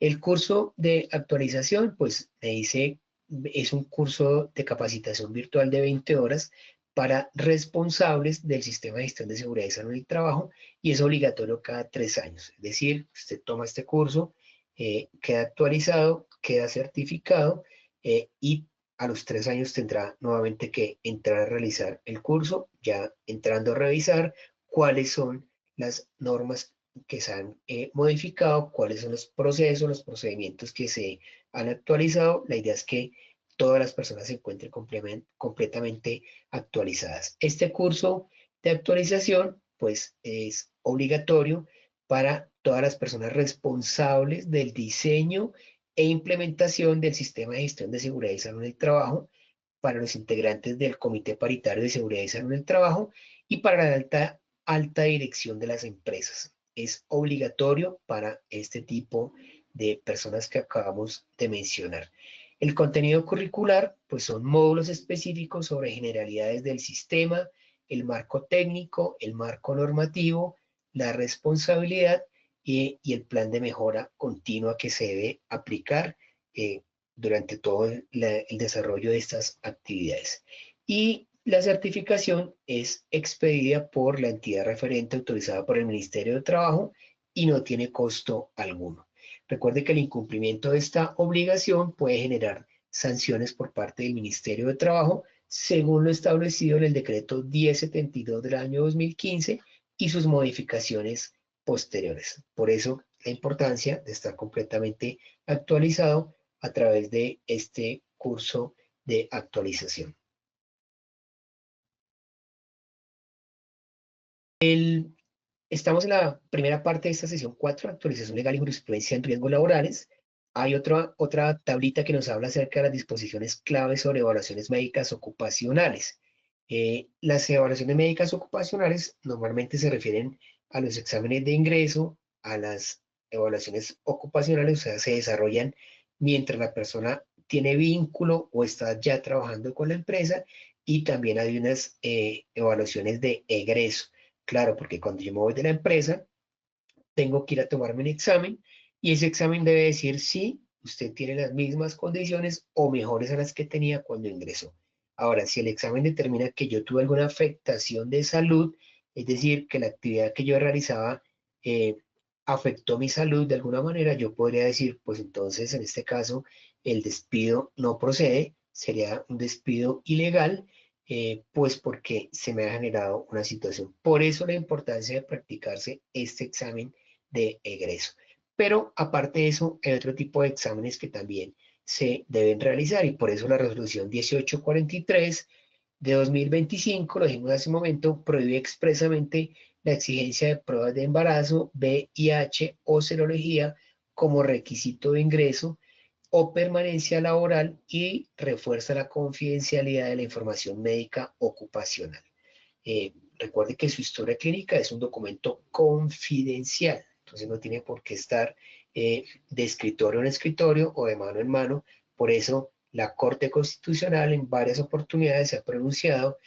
El curso de actualización, pues me dice, es un curso de capacitación virtual de 20 horas para responsables del sistema de gestión de seguridad y salud del trabajo y es obligatorio cada 3 años. Es decir, usted toma este curso, queda actualizado, queda certificado y a los 3 años tendrá nuevamente que entrar a realizar el curso, ya entrando a revisar cuáles son las normas que se han modificado, cuáles son los procesos, los procedimientos que se han actualizado. La idea es que todas las personas se encuentren completamente actualizadas. Este curso de actualización, pues, es obligatorio para todas las personas responsables del diseño e implementación del sistema de gestión de seguridad y salud en el trabajo, para los integrantes del Comité Paritario de Seguridad y Salud en el Trabajo y para la alta dirección de las empresas. Es obligatorio para este tipo de personas que acabamos de mencionar. El contenido curricular, pues son módulos específicos sobre generalidades del sistema, el marco técnico, el marco normativo, la responsabilidad y el plan de mejora continua que se debe aplicar durante todo el desarrollo de estas actividades. Y la certificación es expedida por la entidad referente autorizada por el Ministerio de Trabajo y no tiene costo alguno. Recuerde que el incumplimiento de esta obligación puede generar sanciones por parte del Ministerio de Trabajo, según lo establecido en el decreto 1072 del año 2015 y sus modificaciones posteriores. Por eso la importancia de estar completamente actualizado a través de este curso de actualización. Estamos en la primera parte de esta sesión 4, actualización legal y jurisprudencia en riesgos laborales. Hay otra tablita que nos habla acerca de las disposiciones claves sobre evaluaciones médicas ocupacionales. Las evaluaciones médicas ocupacionales normalmente se refieren a los exámenes de ingreso, a las evaluaciones ocupacionales, o sea, se desarrollan mientras la persona tiene vínculo o está ya trabajando con la empresa, y también hay unas evaluaciones de egreso. Claro, porque cuando yo me voy de la empresa, tengo que ir a tomarme un examen y ese examen debe decir si usted tiene las mismas condiciones o mejores a las que tenía cuando ingresó. Ahora, si el examen determina que yo tuve alguna afectación de salud, es decir, que la actividad que yo realizaba afectó mi salud de alguna manera, yo podría decir, pues entonces en este caso el despido no procede, sería un despido ilegal, pues porque se me ha generado una situación. Por eso la importancia de practicarse este examen de egreso. Pero aparte de eso, hay otro tipo de exámenes que también se deben realizar y por eso la resolución 1843 de 2025, lo dijimos hace un momento, prohíbe expresamente la exigencia de pruebas de embarazo, VIH o serología como requisito de ingreso o permanencia laboral y refuerza la confidencialidad de la información médica ocupacional. Recuerde que su historia clínica es un documento confidencial, entonces no tiene por qué estar de escritorio en escritorio o de mano en mano. Por eso la Corte Constitucional en varias oportunidades se ha pronunciado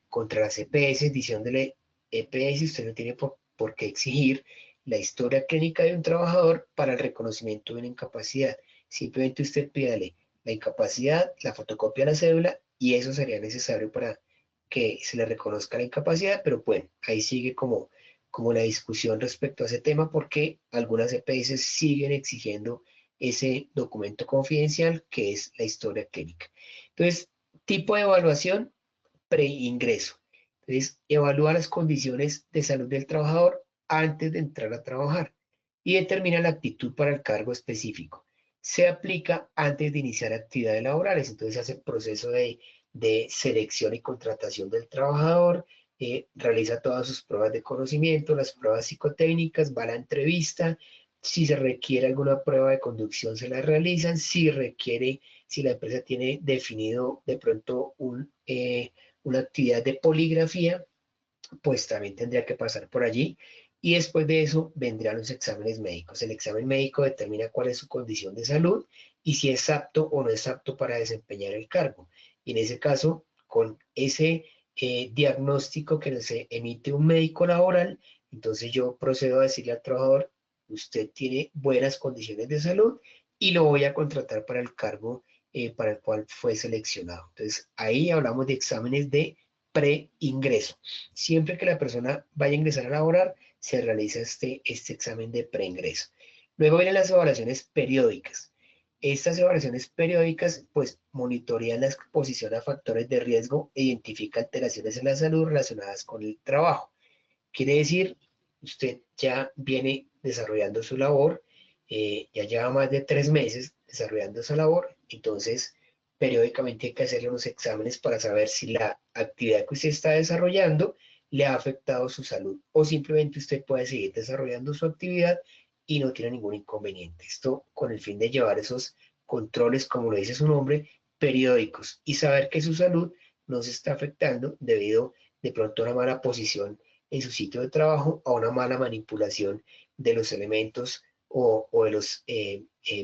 contra las EPS, diciéndole EPS, usted no tiene por qué exigir la historia clínica de un trabajador para el reconocimiento de una incapacidad. Simplemente usted pídale la incapacidad, la fotocopia de la cédula y eso sería necesario para que se le reconozca la incapacidad, pero bueno, ahí sigue como la discusión respecto a ese tema porque algunas EPS siguen exigiendo ese documento confidencial que es la historia clínica. Entonces, tipo de evaluación, preingreso. Entonces, evalúa las condiciones de salud del trabajador antes de entrar a trabajar y determina la aptitud para el cargo específico. Se aplica antes de iniciar actividades laborales, entonces hace el proceso de selección y contratación del trabajador, realiza todas sus pruebas de conocimiento, las pruebas psicotécnicas, va a la entrevista, si se requiere alguna prueba de conducción se la realizan, si requiere, si la empresa tiene definido de pronto una actividad de poligrafía, pues también tendría que pasar por allí. Y después de eso vendrán los exámenes médicos. El examen médico determina cuál es su condición de salud y si es apto o no es apto para desempeñar el cargo. Y en ese caso, con ese diagnóstico que se emite un médico laboral, entonces yo procedo a decirle al trabajador, usted tiene buenas condiciones de salud y lo voy a contratar para el cargo para el cual fue seleccionado. Entonces ahí hablamos de exámenes de preingreso. Siempre que la persona vaya a ingresar a laborar, se realiza este examen de preingreso. Luego vienen las evaluaciones periódicas. Estas evaluaciones periódicas, pues, monitorean la exposición a factores de riesgo e identifica alteraciones en la salud relacionadas con el trabajo. Quiere decir, usted ya viene desarrollando su labor, ya lleva más de 3 meses desarrollando esa labor, entonces periódicamente hay que hacerle unos exámenes para saber si la actividad que usted está desarrollando le ha afectado su salud o simplemente usted puede seguir desarrollando su actividad y no tiene ningún inconveniente. Esto con el fin de llevar esos controles, como lo dice su nombre, periódicos y saber que su salud no se está afectando debido de pronto a una mala posición en su sitio de trabajo, a una mala manipulación de los elementos o de los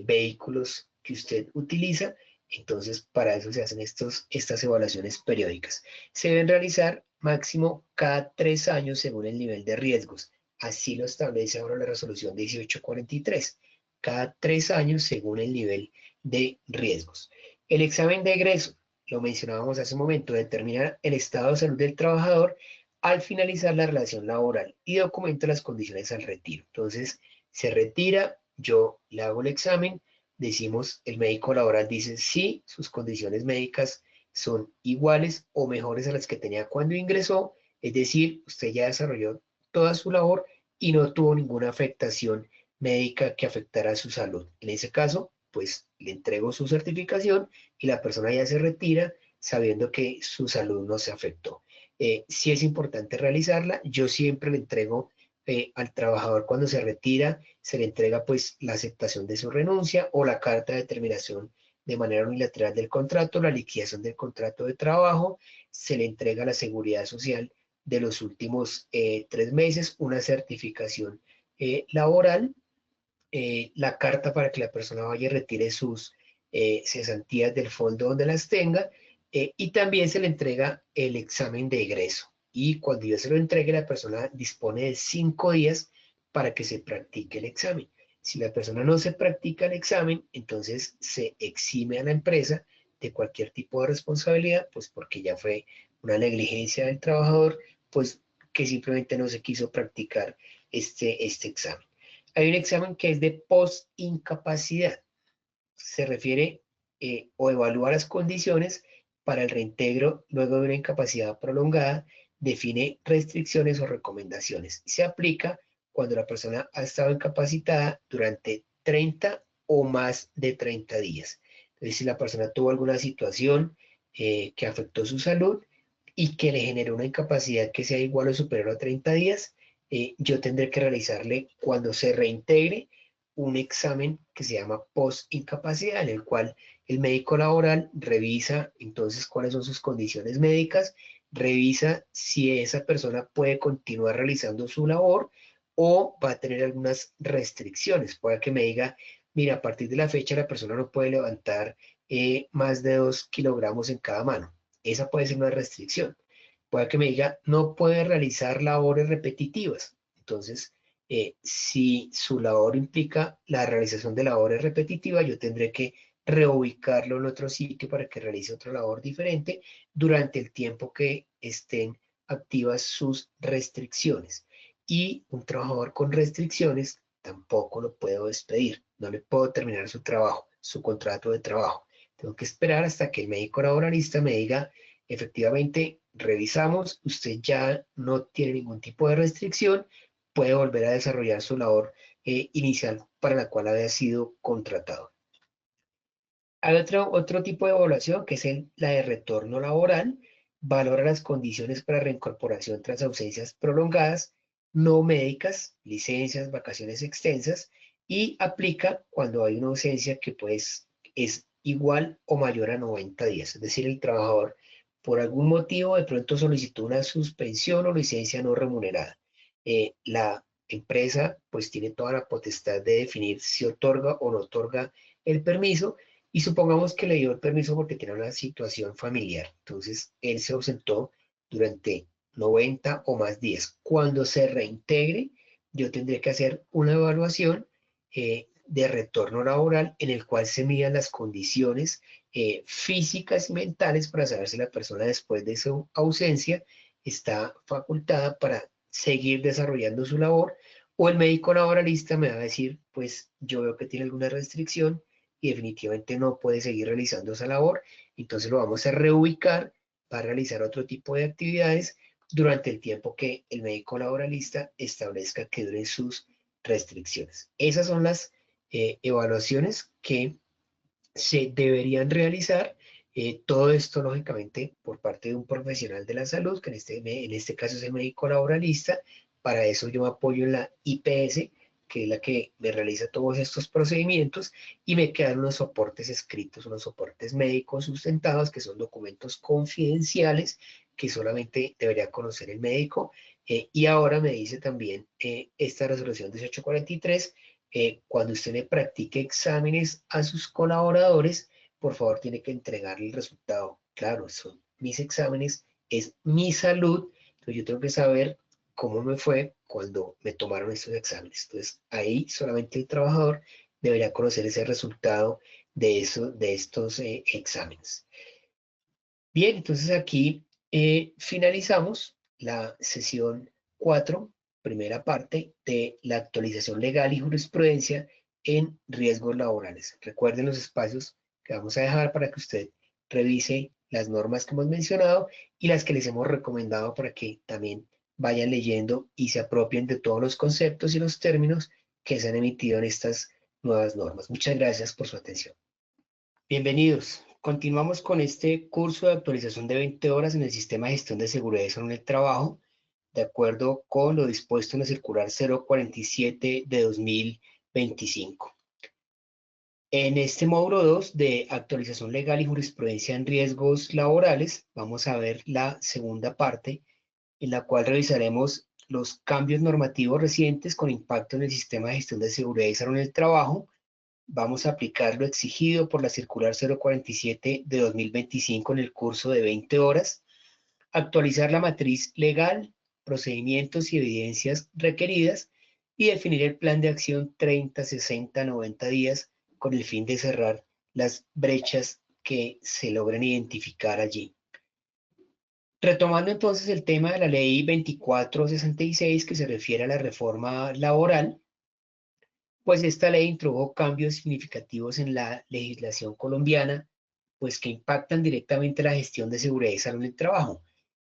vehículos que usted utiliza. Entonces, para eso se hacen estas evaluaciones periódicas. Se deben realizar máximo cada 3 años según el nivel de riesgos. Así lo establece ahora la resolución 1843. Cada 3 años según el nivel de riesgos. El examen de egreso, lo mencionábamos hace un momento, determina el estado de salud del trabajador al finalizar la relación laboral y documenta las condiciones al retiro. Entonces, se retira, yo le hago el examen, decimos, el médico laboral dice sí, sus condiciones médicas son iguales o mejores a las que tenía cuando ingresó, es decir, usted ya desarrolló toda su labor y no tuvo ninguna afectación médica que afectara a su salud. En ese caso, pues le entrego su certificación y la persona ya se retira sabiendo que su salud no se afectó. Sí es importante realizarla. Yo siempre le entrego al trabajador cuando se retira, se le entrega pues la aceptación de su renuncia o la carta de terminación de manera unilateral del contrato, la liquidación del contrato de trabajo, se le entrega la seguridad social de los últimos 3 meses, una certificación laboral, la carta para que la persona vaya y retire sus cesantías del fondo donde las tenga, y también se le entrega el examen de egreso. Y cuando yo se lo entregue, la persona dispone de 5 días para que se practique el examen. Si la persona no se practica el examen, entonces se exime a la empresa de cualquier tipo de responsabilidad, pues porque ya fue una negligencia del trabajador, pues que simplemente no se quiso practicar este examen. Hay un examen que es de post-incapacidad. se refiere o evalúa las condiciones para el reintegro luego de una incapacidad prolongada, define restricciones o recomendaciones. Se aplica cuando la persona ha estado incapacitada durante 30 o más de 30 días. Entonces, si la persona tuvo alguna situación que afectó su salud y que le generó una incapacidad que sea igual o superior a 30 días, yo tendré que realizarle cuando se reintegre un examen que se llama post-incapacidad, en el cual el médico laboral revisa entonces cuáles son sus condiciones médicas, revisa si esa persona puede continuar realizando su labor o va a tener algunas restricciones. Puede que me diga, mira, a partir de la fecha la persona no puede levantar más de 2 kilogramos en cada mano. Esa puede ser una restricción. Puede que me diga, no puede realizar labores repetitivas. Entonces, si su labor implica la realización de labores repetitivas, yo tendré que reubicarlo en otro sitio para que realice otra labor diferente durante el tiempo que estén activas sus restricciones. Y un trabajador con restricciones tampoco lo puedo despedir, no le puedo terminar su trabajo, su contrato de trabajo. Tengo que esperar hasta que el médico laboralista me diga, efectivamente, revisamos, usted ya no tiene ningún tipo de restricción, puede volver a desarrollar su labor inicial para la cual había sido contratado. Hay otro tipo de evaluación que es la de retorno laboral. Valora las condiciones para reincorporación tras ausencias prolongadas, no médicas, licencias, vacaciones extensas, y aplica cuando hay una ausencia que pues es igual o mayor a 90 días. Es decir, el trabajador por algún motivo de pronto solicitó una suspensión o licencia no remunerada. La empresa pues tiene toda la potestad de definir si otorga o no otorga el permiso, y supongamos que le dio el permiso porque tiene una situación familiar. Entonces, él se ausentó durante 90 o más días. Cuando se reintegre, yo tendré que hacer una evaluación de retorno laboral en el cual se midan las condiciones físicas y mentales para saber si la persona después de su ausencia está facultada para seguir desarrollando su labor, o el médico laboralista me va a decir, pues yo veo que tiene alguna restricción y definitivamente no puede seguir realizando esa labor, entonces lo vamos a reubicar para realizar otro tipo de actividades durante el tiempo que el médico laboralista establezca que duren sus restricciones. Esas son las evaluaciones que se deberían realizar. Todo esto, lógicamente, por parte de un profesional de la salud, que en este caso es el médico laboralista. Para eso yo me apoyo en la IPS, que es la que me realiza todos estos procedimientos, y me quedan unos soportes escritos, unos soportes médicos sustentados, que son documentos confidenciales que solamente debería conocer el médico. Y ahora me dice también esta resolución 1843, cuando usted le practique exámenes a sus colaboradores, por favor tiene que entregarle el resultado. Claro, son mis exámenes, es mi salud, entonces yo tengo que saber cómo me fue cuando me tomaron estos exámenes. Entonces ahí solamente el trabajador debería conocer ese resultado de estos exámenes. Bien, entonces aquí finalizamos la sesión 4, primera parte de la actualización legal y jurisprudencia en riesgos laborales. Recuerden los espacios que vamos a dejar para que usted revise las normas que hemos mencionado y las que les hemos recomendado para que también vayan leyendo y se apropien de todos los conceptos y los términos que se han emitido en estas nuevas normas. Muchas gracias por su atención. Bienvenidos. Continuamos con este curso de actualización de 20 horas en el sistema de gestión de seguridad y salud en el trabajo, de acuerdo con lo dispuesto en la circular 047 de 2025. En este módulo 2 de actualización legal y jurisprudencia en riesgos laborales, vamos a ver la segunda parte, en la cual revisaremos los cambios normativos recientes con impacto en el sistema de gestión de seguridad y salud en el trabajo. Vamos a aplicar lo exigido por la circular 047 de 2025 en el curso de 20 horas, actualizar la matriz legal, procedimientos y evidencias requeridas y definir el plan de acción 30, 60, 90 días con el fin de cerrar las brechas que se logren identificar allí. Retomando entonces el tema de la ley 2466 que se refiere a la reforma laboral, pues esta ley introdujo cambios significativos en la legislación colombiana, pues que impactan directamente la gestión de seguridad y salud en el trabajo.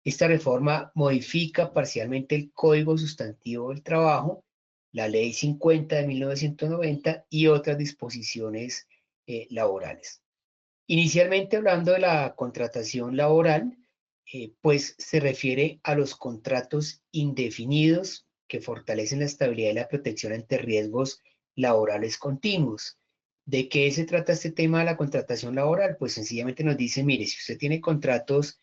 Esta reforma modifica parcialmente el Código Sustantivo del Trabajo, la Ley 50 de 1990 y otras disposiciones laborales. Inicialmente hablando de la contratación laboral, pues se refiere a los contratos indefinidos que fortalecen la estabilidad y la protección ante riesgos laborales continuos. ¿De qué se trata este tema de la contratación laboral? Pues sencillamente nos dice, mire, si usted tiene contratos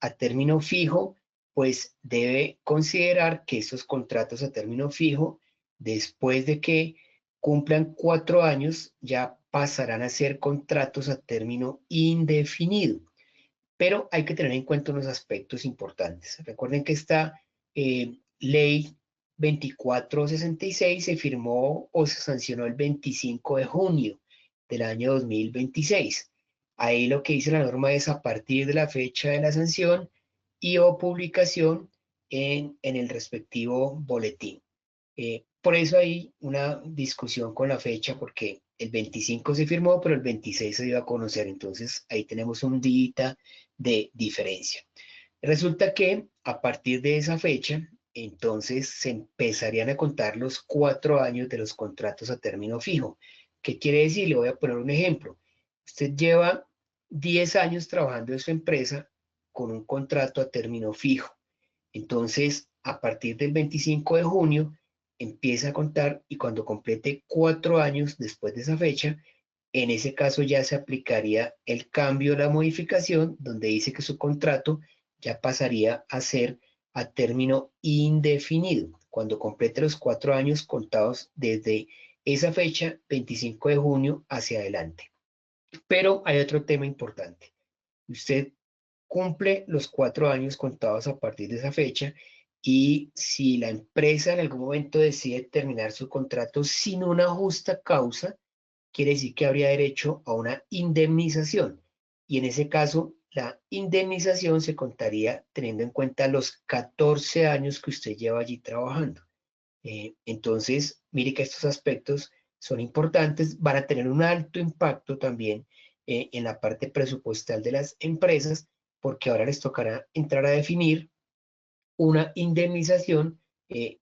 a término fijo, pues debe considerar que esos contratos a término fijo, después de que cumplan 4 años, ya pasarán a ser contratos a término indefinido. Pero hay que tener en cuenta unos aspectos importantes. Recuerden que esta ley 2466 se firmó o se sancionó el 25 de junio del año 2026. Ahí lo que dice la norma es a partir de la fecha de la sanción y o publicación en el respectivo boletín. Por eso hay una discusión con la fecha, porque el 25 se firmó, pero el 26 se dio a conocer. Entonces, ahí tenemos un día de diferencia. Resulta que a partir de esa fecha, entonces se empezarían a contar los 4 años de los contratos a término fijo. ¿Qué quiere decir? Le voy a poner un ejemplo. Usted lleva 10 años trabajando en su empresa con un contrato a término fijo. Entonces, a partir del 25 de junio, empieza a contar y cuando complete 4 años después de esa fecha, en ese caso ya se aplicaría el cambio, la modificación, donde dice que su contrato ya pasaría a ser a término indefinido, cuando complete los 4 años contados desde esa fecha, 25 de junio, hacia adelante. Pero hay otro tema importante. Usted cumple los 4 años contados a partir de esa fecha y si la empresa en algún momento decide terminar su contrato sin una justa causa, quiere decir que habría derecho a una indemnización. Y en ese caso, la indemnización se contaría teniendo en cuenta los 14 años que usted lleva allí trabajando. Entonces, mire que estos aspectos son importantes, van a tener un alto impacto también en la parte presupuestal de las empresas, porque ahora les tocará entrar a definir una indemnización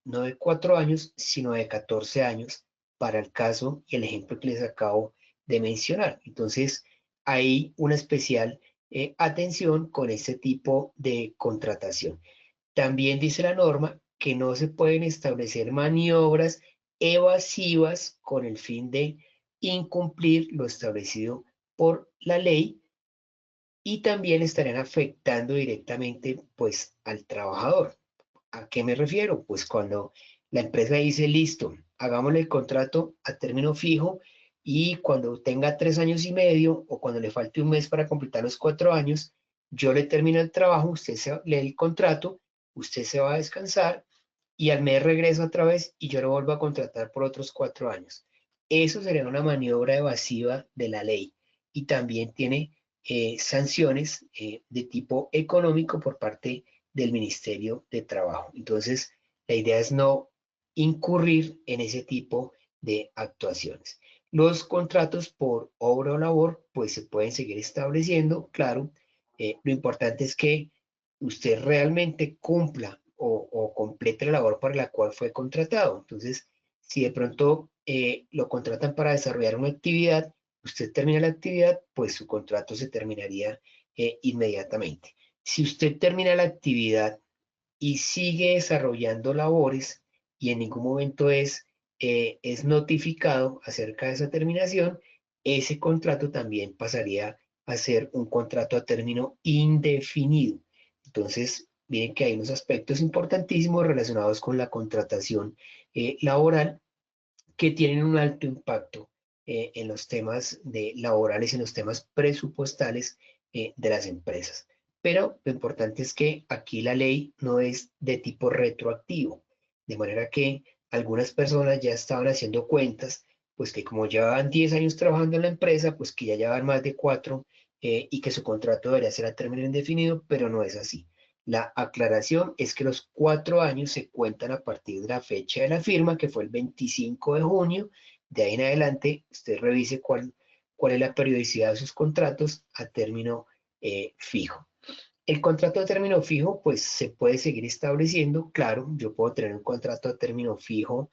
no de 4 años, sino de 14 años para el caso y el ejemplo que les acabo de mencionar. Entonces, hay una especial atención con este tipo de contratación. También dice la norma que no se pueden establecer maniobras evasivas con el fin de incumplir lo establecido por la ley y también estarían afectando directamente pues al trabajador. ¿A qué me refiero? Pues cuando la empresa dice, listo, hagámosle el contrato a término fijo y cuando tenga 3 años y medio o cuando le falte un mes para completar los 4 años, yo le termino el trabajo, usted se lee el contrato, usted se va a descansar y al mes regresa otra vez y yo lo vuelvo a contratar por otros 4 años. Eso sería una maniobra evasiva de la ley y también tiene sanciones de tipo económico por parte del Ministerio de Trabajo. Entonces, la idea es no incurrir en ese tipo de actuaciones. Los contratos por obra o labor, pues se pueden seguir estableciendo, claro. Lo importante es que usted realmente cumpla o complete la labor para la cual fue contratado. Entonces, si de pronto lo contratan para desarrollar una actividad, usted termina la actividad, pues su contrato se terminaría inmediatamente. Si usted termina la actividad y sigue desarrollando labores y en ningún momento es notificado acerca de esa terminación, ese contrato también pasaría a ser un contrato a término indefinido. Entonces, miren que hay unos aspectos importantísimos relacionados con la contratación laboral que tienen un alto impacto en los temas laborales, en los temas presupuestales de las empresas. Pero lo importante es que aquí la ley no es de tipo retroactivo, de manera que algunas personas ya estaban haciendo cuentas, pues que como llevaban 10 años trabajando en la empresa, pues que ya llevan más de 4 y que su contrato debería ser a término indefinido, pero no es así. La aclaración es que los 4 años se cuentan a partir de la fecha de la firma, que fue el 25 de junio. De ahí en adelante, usted revise cuál es la periodicidad de sus contratos a término fijo. El contrato a término fijo, pues se puede seguir estableciendo. Claro, yo puedo tener un contrato a término fijo,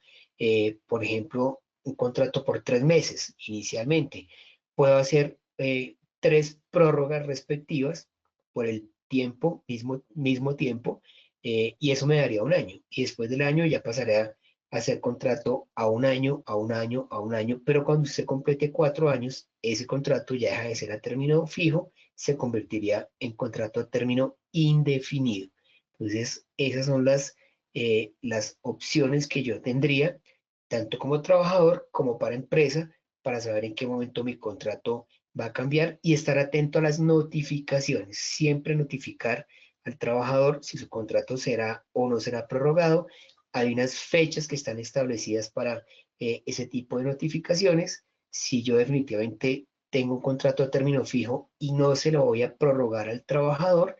por ejemplo, un contrato por 3 meses inicialmente. Puedo hacer 3 prórrogas respectivas por el tiempo, mismo tiempo, y eso me daría un año. Y después del año ya pasaré a hacer contrato a un año, a un año, a un año, pero cuando usted complete 4 años, ese contrato ya deja de ser a término fijo, se convertiría en contrato a término indefinido. Entonces, esas son las opciones que yo tendría, tanto como trabajador como para empresa, para saber en qué momento mi contrato va a cambiar y estar atento a las notificaciones. Siempre notificar al trabajador si su contrato será o no será prorrogado. Hay unas fechas que están establecidas para ese tipo de notificaciones. Si yo definitivamente tengo un contrato a término fijo y no se lo voy a prorrogar al trabajador,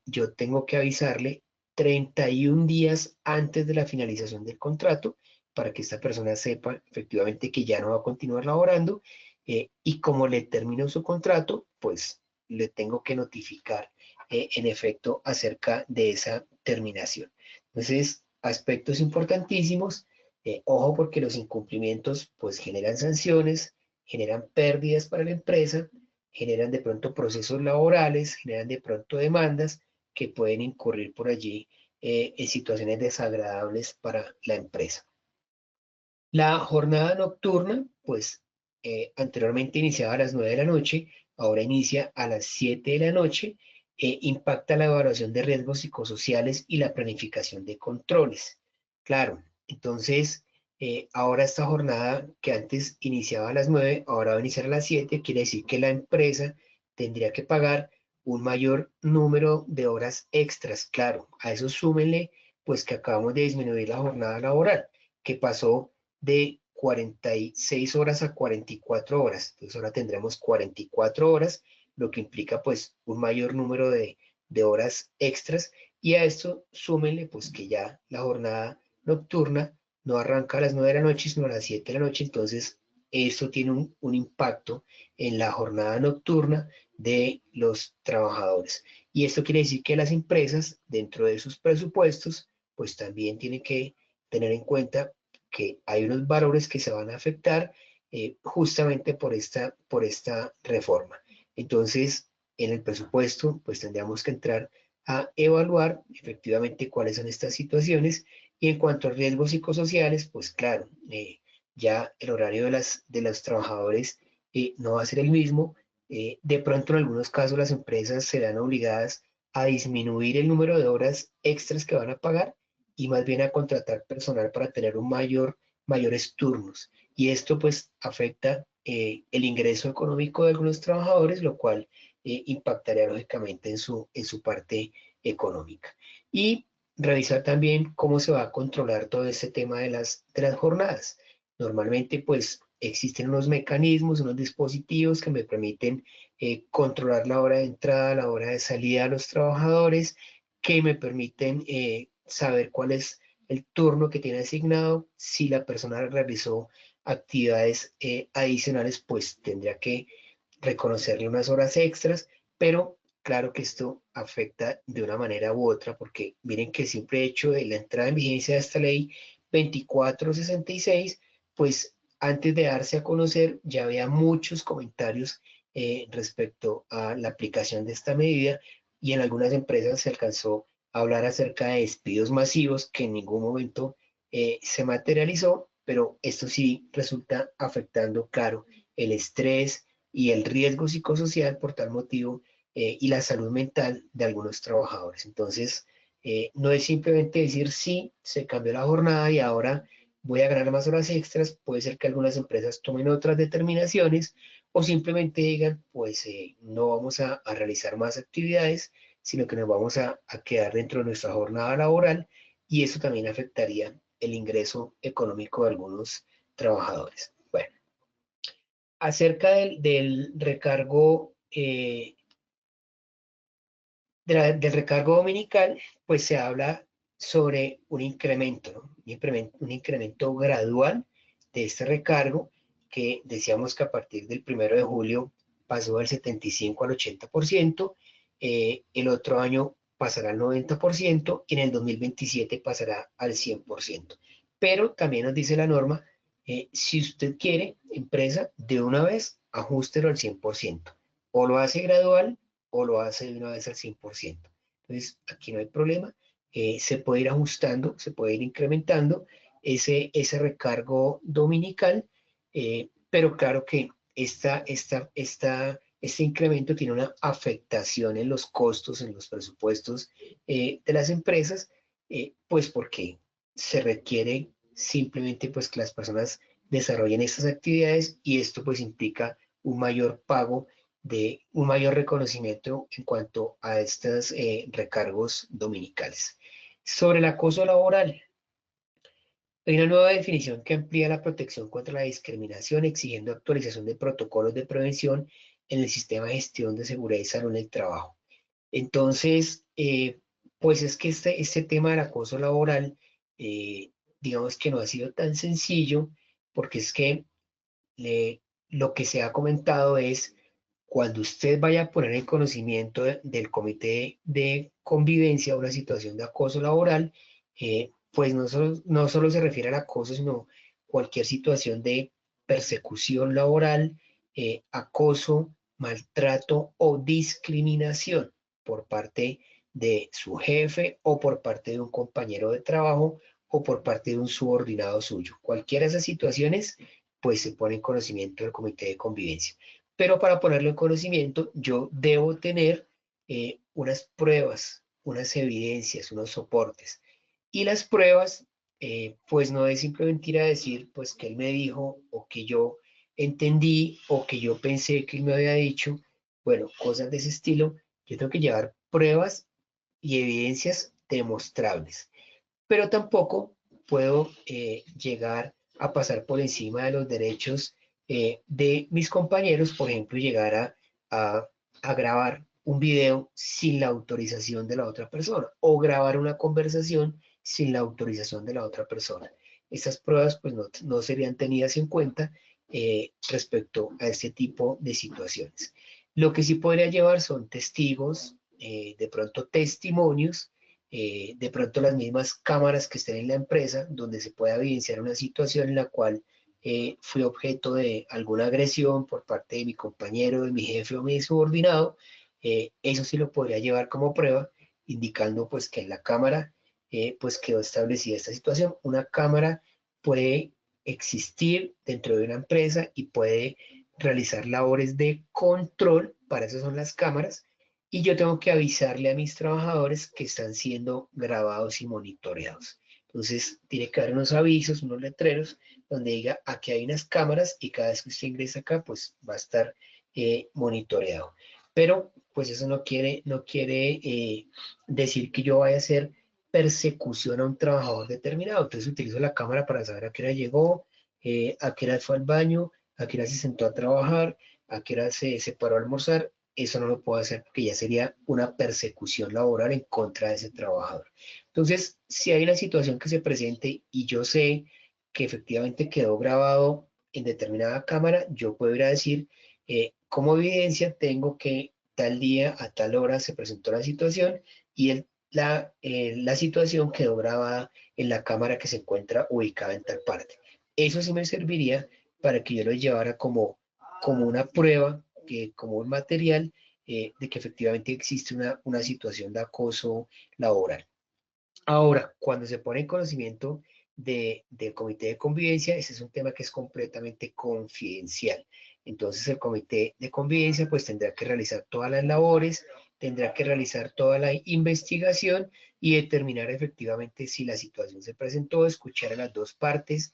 yo tengo que avisarle 31 días antes de la finalización del contrato para que esta persona sepa efectivamente que ya no va a continuar laborando, y como le termino su contrato, pues le tengo que notificar en efecto acerca de esa terminación. Entonces, aspectos importantísimos. Ojo porque los incumplimientos pues generan sanciones, generan pérdidas para la empresa, generan de pronto procesos laborales, generan de pronto demandas que pueden incurrir por allí en situaciones desagradables para la empresa. La jornada nocturna, pues anteriormente iniciaba a las 9 de la noche, ahora inicia a las 7 de la noche, impacta la evaluación de riesgos psicosociales y la planificación de controles. Claro, entonces ahora esta jornada que antes iniciaba a las 9, ahora va a iniciar a las 7, quiere decir que la empresa tendría que pagar un mayor número de horas extras. Claro, a eso súmenle pues que acabamos de disminuir la jornada laboral, que pasó de 46 horas a 44 horas. Entonces ahora tendremos 44 horas, lo que implica pues un mayor número de horas extras. Y a esto súmenle pues que ya la jornada nocturna no arranca a las 9 de la noche, sino a las 7 de la noche. Entonces esto tiene un impacto en la jornada nocturna de los trabajadores. Y esto quiere decir que las empresas, dentro de sus presupuestos, pues también tienen que tener en cuenta que hay unos valores que se van a afectar justamente por esta reforma. Entonces, en el presupuesto, pues tendríamos que entrar a evaluar efectivamente cuáles son estas situaciones. Y en cuanto a riesgos psicosociales, pues claro, ya el horario de los trabajadores no va a ser el mismo. De pronto, en algunos casos, las empresas serán obligadas a disminuir el número de horas extras que van a pagar y más bien a contratar personal para tener mayores turnos. Y esto pues afecta el ingreso económico de algunos trabajadores, lo cual impactaría lógicamente en su parte económica. Y revisar también cómo se va a controlar todo este tema de las jornadas. Normalmente pues existen unos mecanismos, unos dispositivos que me permiten controlar la hora de entrada, la hora de salida de los trabajadores, que me permiten saber cuál es el turno que tiene asignado. Si la persona realizó actividades adicionales, pues tendría que reconocerle unas horas extras, pero claro que esto afecta de una manera u otra, porque miren que el simple hecho de la entrada en vigencia de esta ley 2466, pues antes de darse a conocer ya había muchos comentarios respecto a la aplicación de esta medida, y en algunas empresas se alcanzó a hablar acerca de despidos masivos que en ningún momento se materializó, pero esto sí resulta afectando, claro, el estrés y el riesgo psicosocial por tal motivo, y la salud mental de algunos trabajadores. Entonces, no es simplemente decir sí, se cambió la jornada y ahora voy a ganar más horas extras. Puede ser que algunas empresas tomen otras determinaciones o simplemente digan, pues no vamos a realizar más actividades, sino que nos vamos a quedar dentro de nuestra jornada laboral, y eso también afectaría el ingreso económico de algunos trabajadores. Bueno, acerca del recargo del recargo dominical, pues se habla sobre un incremento, ¿no? Un incremento gradual de este recargo, que decíamos que a partir del 1 de julio pasó del 75 al 80%, el otro año pasará al 90% y en el 2027 pasará al 100%. Pero también nos dice la norma, si usted quiere, empresa, de una vez, ajústelo al 100%. O lo hace gradual o lo hace de una vez al 100%. Entonces, aquí no hay problema. Se puede ir ajustando, se puede ir incrementando ese recargo dominical, pero claro que este incremento tiene una afectación en los costos, en los presupuestos de las empresas, pues porque se requiere simplemente pues que las personas desarrollen estas actividades y esto pues implica un mayor pago de un mayor reconocimiento en cuanto a estos recargos dominicales. Sobre el acoso laboral, hay una nueva definición que amplía la protección contra la discriminación, exigiendo actualización de protocolos de prevención en el sistema de gestión de seguridad y salud en el trabajo. Entonces, pues es que este tema del acoso laboral, eh, digamos que no ha sido tan sencillo, porque es que lo que se ha comentado es cuando usted vaya a poner en conocimiento del comité de convivencia una situación de acoso laboral, pues no solo se refiere al acoso, sino cualquier situación de persecución laboral, acoso, maltrato o discriminación por parte de su jefe o por parte de un compañero de trabajo o por parte de un subordinado suyo. Cualquiera de esas situaciones, pues se pone en conocimiento del comité de convivencia. Pero para ponerlo en conocimiento, yo debo tener unas pruebas, unas evidencias, unos soportes. Y las pruebas, pues no es simplemente ir a decir, pues que él me dijo o que yo entendí o que yo pensé que él me había dicho, bueno, cosas de ese estilo. Yo tengo que llevar pruebas y evidencias demostrables, pero tampoco puedo llegar a pasar por encima de los derechos de mis compañeros, por ejemplo, llegar a grabar un video sin la autorización de la otra persona o grabar una conversación sin la autorización de la otra persona. Estas pruebas pues no serían tenidas en cuenta respecto a este tipo de situaciones. Lo que sí podría llevar son testigos, de pronto testimonios, de pronto las mismas cámaras que estén en la empresa, donde se pueda evidenciar una situación en la cual fui objeto de alguna agresión por parte de mi compañero, de mi jefe o mi subordinado. Eso sí lo podría llevar como prueba, indicando pues que en la cámara pues quedó establecida esta situación. Una cámara puede existir dentro de una empresa y puede realizar labores de control, para eso son las cámaras, y yo tengo que avisarle a mis trabajadores que están siendo grabados y monitoreados. Entonces, tiene que haber unos avisos, unos letreros, donde diga, aquí hay unas cámaras y cada vez que usted ingresa acá, pues va a estar monitoreado. Pero, pues eso no quiere decir que yo vaya a hacer persecución a un trabajador determinado. Entonces, utilizo la cámara para saber a qué hora llegó, a qué hora fue al baño, a qué hora se sentó a trabajar, a qué hora se paró a almorzar. Eso no lo puedo hacer porque ya sería una persecución laboral en contra de ese trabajador. Entonces, si hay una situación que se presente y yo sé que efectivamente quedó grabado en determinada cámara, yo puedo ir a decir, como evidencia tengo que tal día a tal hora se presentó la situación y la situación quedó grabada en la cámara que se encuentra ubicada en tal parte. Eso sí me serviría para que yo lo llevara como una prueba, como un material de que efectivamente existe una situación de acoso laboral. Ahora, cuando se pone en conocimiento del comité de convivencia, ese es un tema que es completamente confidencial. Entonces, el comité de convivencia pues tendrá que realizar todas las labores, tendrá que realizar toda la investigación y determinar efectivamente si la situación se presentó, escuchar a las dos partes,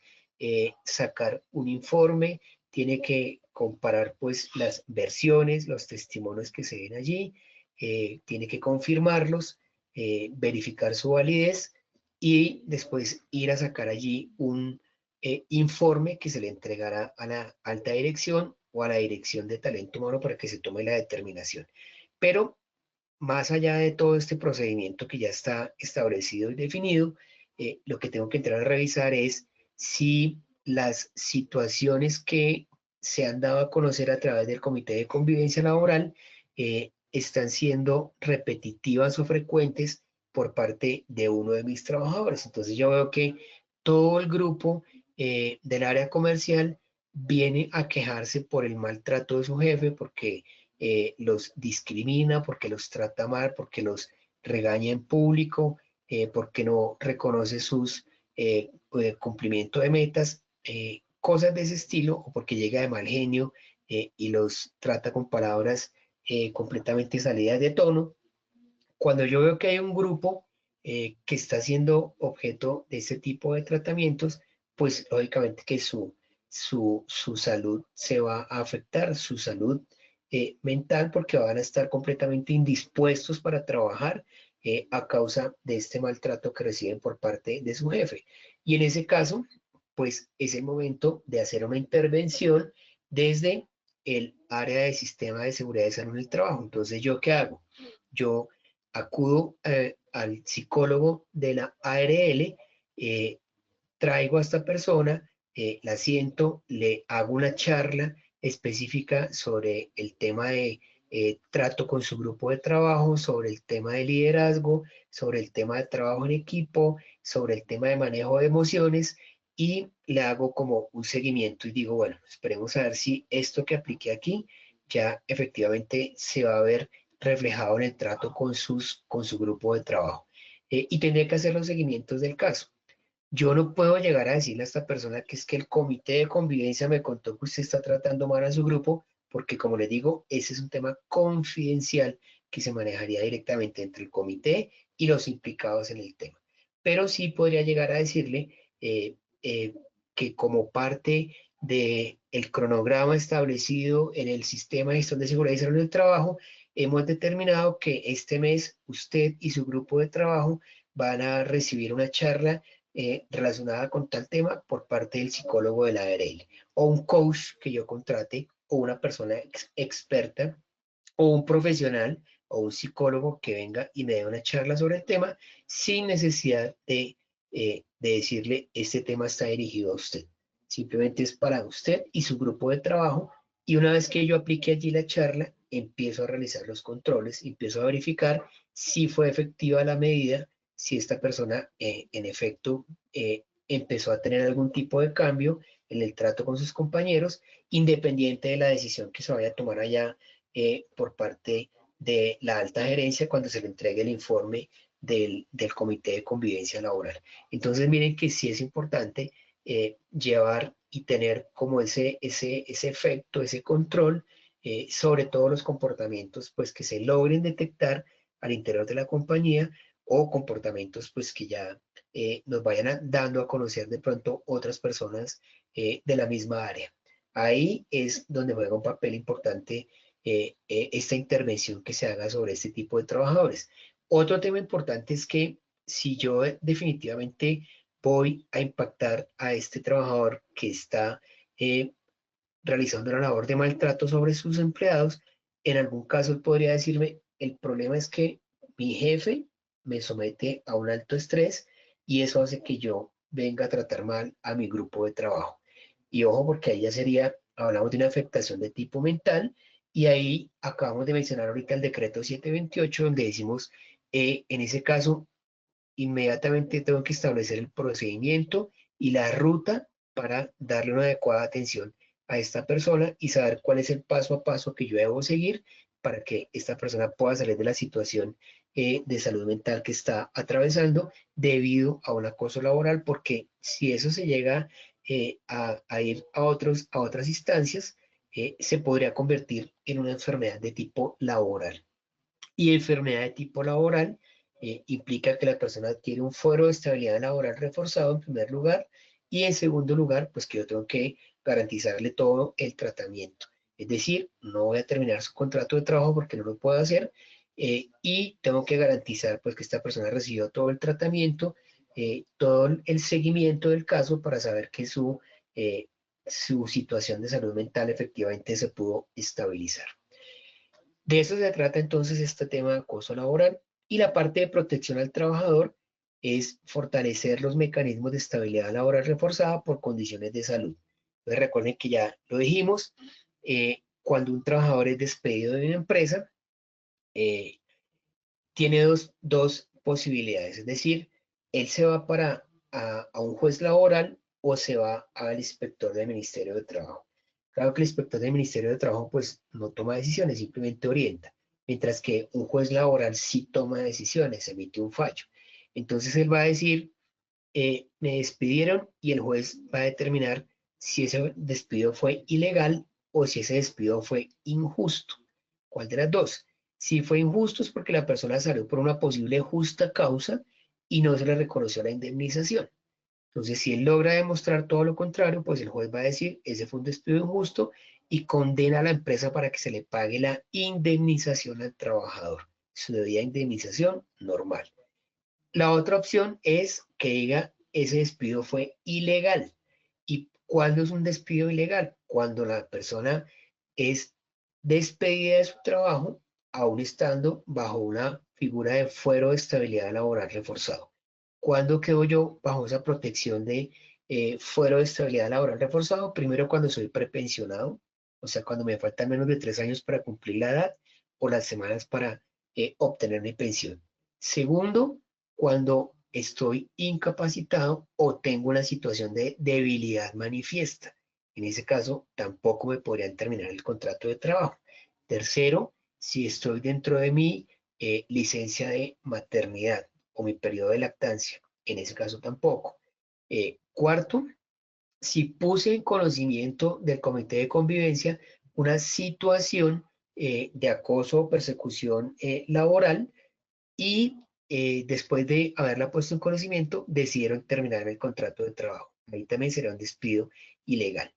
sacar un informe, tiene que comparar pues las versiones, los testimonios que se ven allí, tiene que confirmarlos, verificar su validez y después ir a sacar allí un informe que se le entregará a la alta dirección o a la dirección de talento humano para que se tome la determinación. Pero más allá de todo este procedimiento que ya está establecido y definido, lo que tengo que entrar a revisar es si las situaciones que se han dado a conocer a través del Comité de Convivencia Laboral están siendo repetitivas o frecuentes por parte de uno de mis trabajadores. Entonces yo veo que todo el grupo del área comercial viene a quejarse por el maltrato de su jefe, porque los discrimina, porque los trata mal, porque los regaña en público, porque no reconoce sus cumplimiento de metas, cosas de ese estilo, o porque llega de mal genio y los trata con palabras completamente salidas de tono. Cuando yo veo que hay un grupo que está siendo objeto de ese tipo de tratamientos, pues lógicamente que su salud se va a afectar, su salud mental, porque van a estar completamente indispuestos para trabajar a causa de este maltrato que reciben por parte de su jefe. Y en ese caso, pues es el momento de hacer una intervención desde el área de sistema de seguridad y salud en el trabajo. Entonces, ¿yo qué hago? Yo acudo al psicólogo de la ARL, traigo a esta persona, la siento, le hago una charla específica sobre el tema de trato con su grupo de trabajo, sobre el tema de liderazgo, sobre el tema de trabajo en equipo, sobre el tema de manejo de emociones, y le hago como un seguimiento y digo, bueno, esperemos a ver si esto que apliqué aquí ya efectivamente se va a ver reflejado en el trato con su grupo de trabajo. Y tendré que hacer los seguimientos del caso. Yo no puedo llegar a decirle a esta persona que es que el comité de convivencia me contó que usted está tratando mal a su grupo, porque como le digo, ese es un tema confidencial que se manejaría directamente entre el comité y los implicados en el tema. Pero sí podría llegar a decirle eh, que como parte del cronograma establecido en el sistema de gestión de seguridad y salud del trabajo, hemos determinado que este mes usted y su grupo de trabajo van a recibir una charla relacionada con tal tema por parte del psicólogo de la ARL, o un coach que yo contrate, o una persona experta, o un profesional, o un psicólogo que venga y me dé una charla sobre el tema sin necesidad de decirle este tema está dirigido a usted. Simplemente es para usted y su grupo de trabajo, y una vez que yo aplique allí la charla, empiezo a realizar los controles, empiezo a verificar si fue efectiva la medida, si esta persona en efecto empezó a tener algún tipo de cambio en el trato con sus compañeros, independiente de la decisión que se vaya a tomar allá por parte de la alta gerencia cuando se le entregue el informe del Comité de Convivencia Laboral. Entonces, miren que sí es importante llevar y tener como ese efecto, ese control sobre todos los comportamientos pues, que se logren detectar al interior de la compañía, o comportamientos pues que ya nos vayan dando a conocer de pronto otras personas de la misma área. Ahí es donde juega un papel importante esta intervención que se haga sobre este tipo de trabajadores. Otro tema importante es que si yo definitivamente voy a impactar a este trabajador que está realizando la labor de maltrato sobre sus empleados, en algún caso él podría decirme, el problema es que mi jefe me somete a un alto estrés y eso hace que yo venga a tratar mal a mi grupo de trabajo. Y ojo, porque ahí ya sería, hablamos de una afectación de tipo mental, y ahí acabamos de mencionar ahorita el decreto 728, donde decimos, en ese caso, inmediatamente tengo que establecer el procedimiento y la ruta para darle una adecuada atención a esta persona y saber cuál es el paso a paso que yo debo seguir para que esta persona pueda salir de la situación de salud mental que está atravesando debido a un acoso laboral, porque si eso se llega a ir a otras instancias, se podría convertir en una enfermedad de tipo laboral. Y enfermedad de tipo laboral implica que la persona adquiere un fuero de estabilidad laboral reforzado en primer lugar, y en segundo lugar, pues que yo tengo que garantizarle todo el tratamiento. Es decir, no voy a terminar su contrato de trabajo porque no lo puedo hacer, y tengo que garantizar pues que esta persona recibió todo el tratamiento, todo el seguimiento del caso para saber que su situación de salud mental efectivamente se pudo estabilizar. De eso se trata entonces este tema de acoso laboral. Y la parte de protección al trabajador es fortalecer los mecanismos de estabilidad laboral reforzada por condiciones de salud. Entonces recuerden que ya lo dijimos, cuando un trabajador es despedido de una empresa, eh, tiene dos posibilidades, es decir, él se va a un juez laboral o se va al inspector del Ministerio de Trabajo. Claro que el inspector del Ministerio de Trabajo pues no toma decisiones, simplemente orienta, mientras que un juez laboral sí toma decisiones, emite un fallo. Entonces él va a decir, me despidieron y el juez va a determinar si ese despido fue ilegal o si ese despido fue injusto. ¿Cuál de las dos? Si fue injusto es porque la persona salió por una posible justa causa y no se le reconoció la indemnización. Entonces, si él logra demostrar todo lo contrario, pues el juez va a decir, ese fue un despido injusto y condena a la empresa para que se le pague la indemnización al trabajador, su debida indemnización normal. La otra opción es que diga ese despido fue ilegal. ¿Y cuándo es un despido ilegal? Cuando la persona es despedida de su trabajo, aún estando bajo una figura de fuero de estabilidad laboral reforzado. ¿Cuándo quedo yo bajo esa protección de fuero de estabilidad laboral reforzado? Primero cuando soy prepensionado, o sea, cuando me faltan menos de 3 años para cumplir la edad o las semanas para obtener mi pensión. Segundo, cuando estoy incapacitado o tengo una situación de debilidad manifiesta. En ese caso, tampoco me podrían terminar el contrato de trabajo. Tercero, si estoy dentro de mi licencia de maternidad o mi periodo de lactancia. En ese caso tampoco. Cuarto, si puse en conocimiento del comité de convivencia una situación de acoso o persecución laboral y después de haberla puesto en conocimiento, decidieron terminar el contrato de trabajo. Ahí también será un despido ilegal.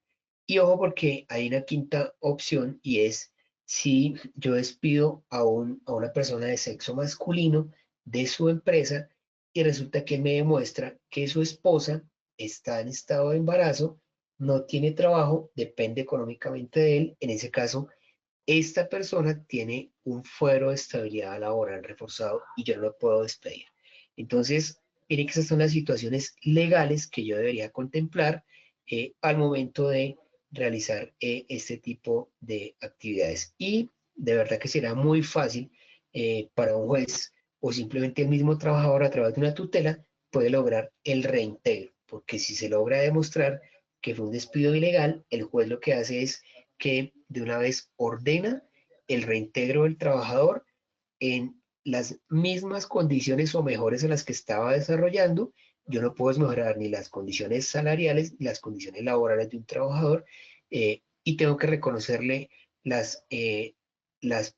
Y ojo porque hay una quinta opción y es si yo despido a una persona de sexo masculino de su empresa y resulta que me demuestra que su esposa está en estado de embarazo, no tiene trabajo, depende económicamente de él, en ese caso esta persona tiene un fuero de estabilidad laboral reforzado y yo no lo puedo despedir. Entonces, miren que esas son las situaciones legales que yo debería contemplar al momento de realizar este tipo de actividades. Y de verdad que será muy fácil para un juez o simplemente el mismo trabajador a través de una tutela puede lograr el reintegro, porque si se logra demostrar que fue un despido ilegal, el juez lo que hace es que de una vez ordena el reintegro del trabajador en las mismas condiciones o mejores en las que estaba desarrollando. Yo no puedo mejorar ni las condiciones salariales ni las condiciones laborales de un trabajador y tengo que reconocerle las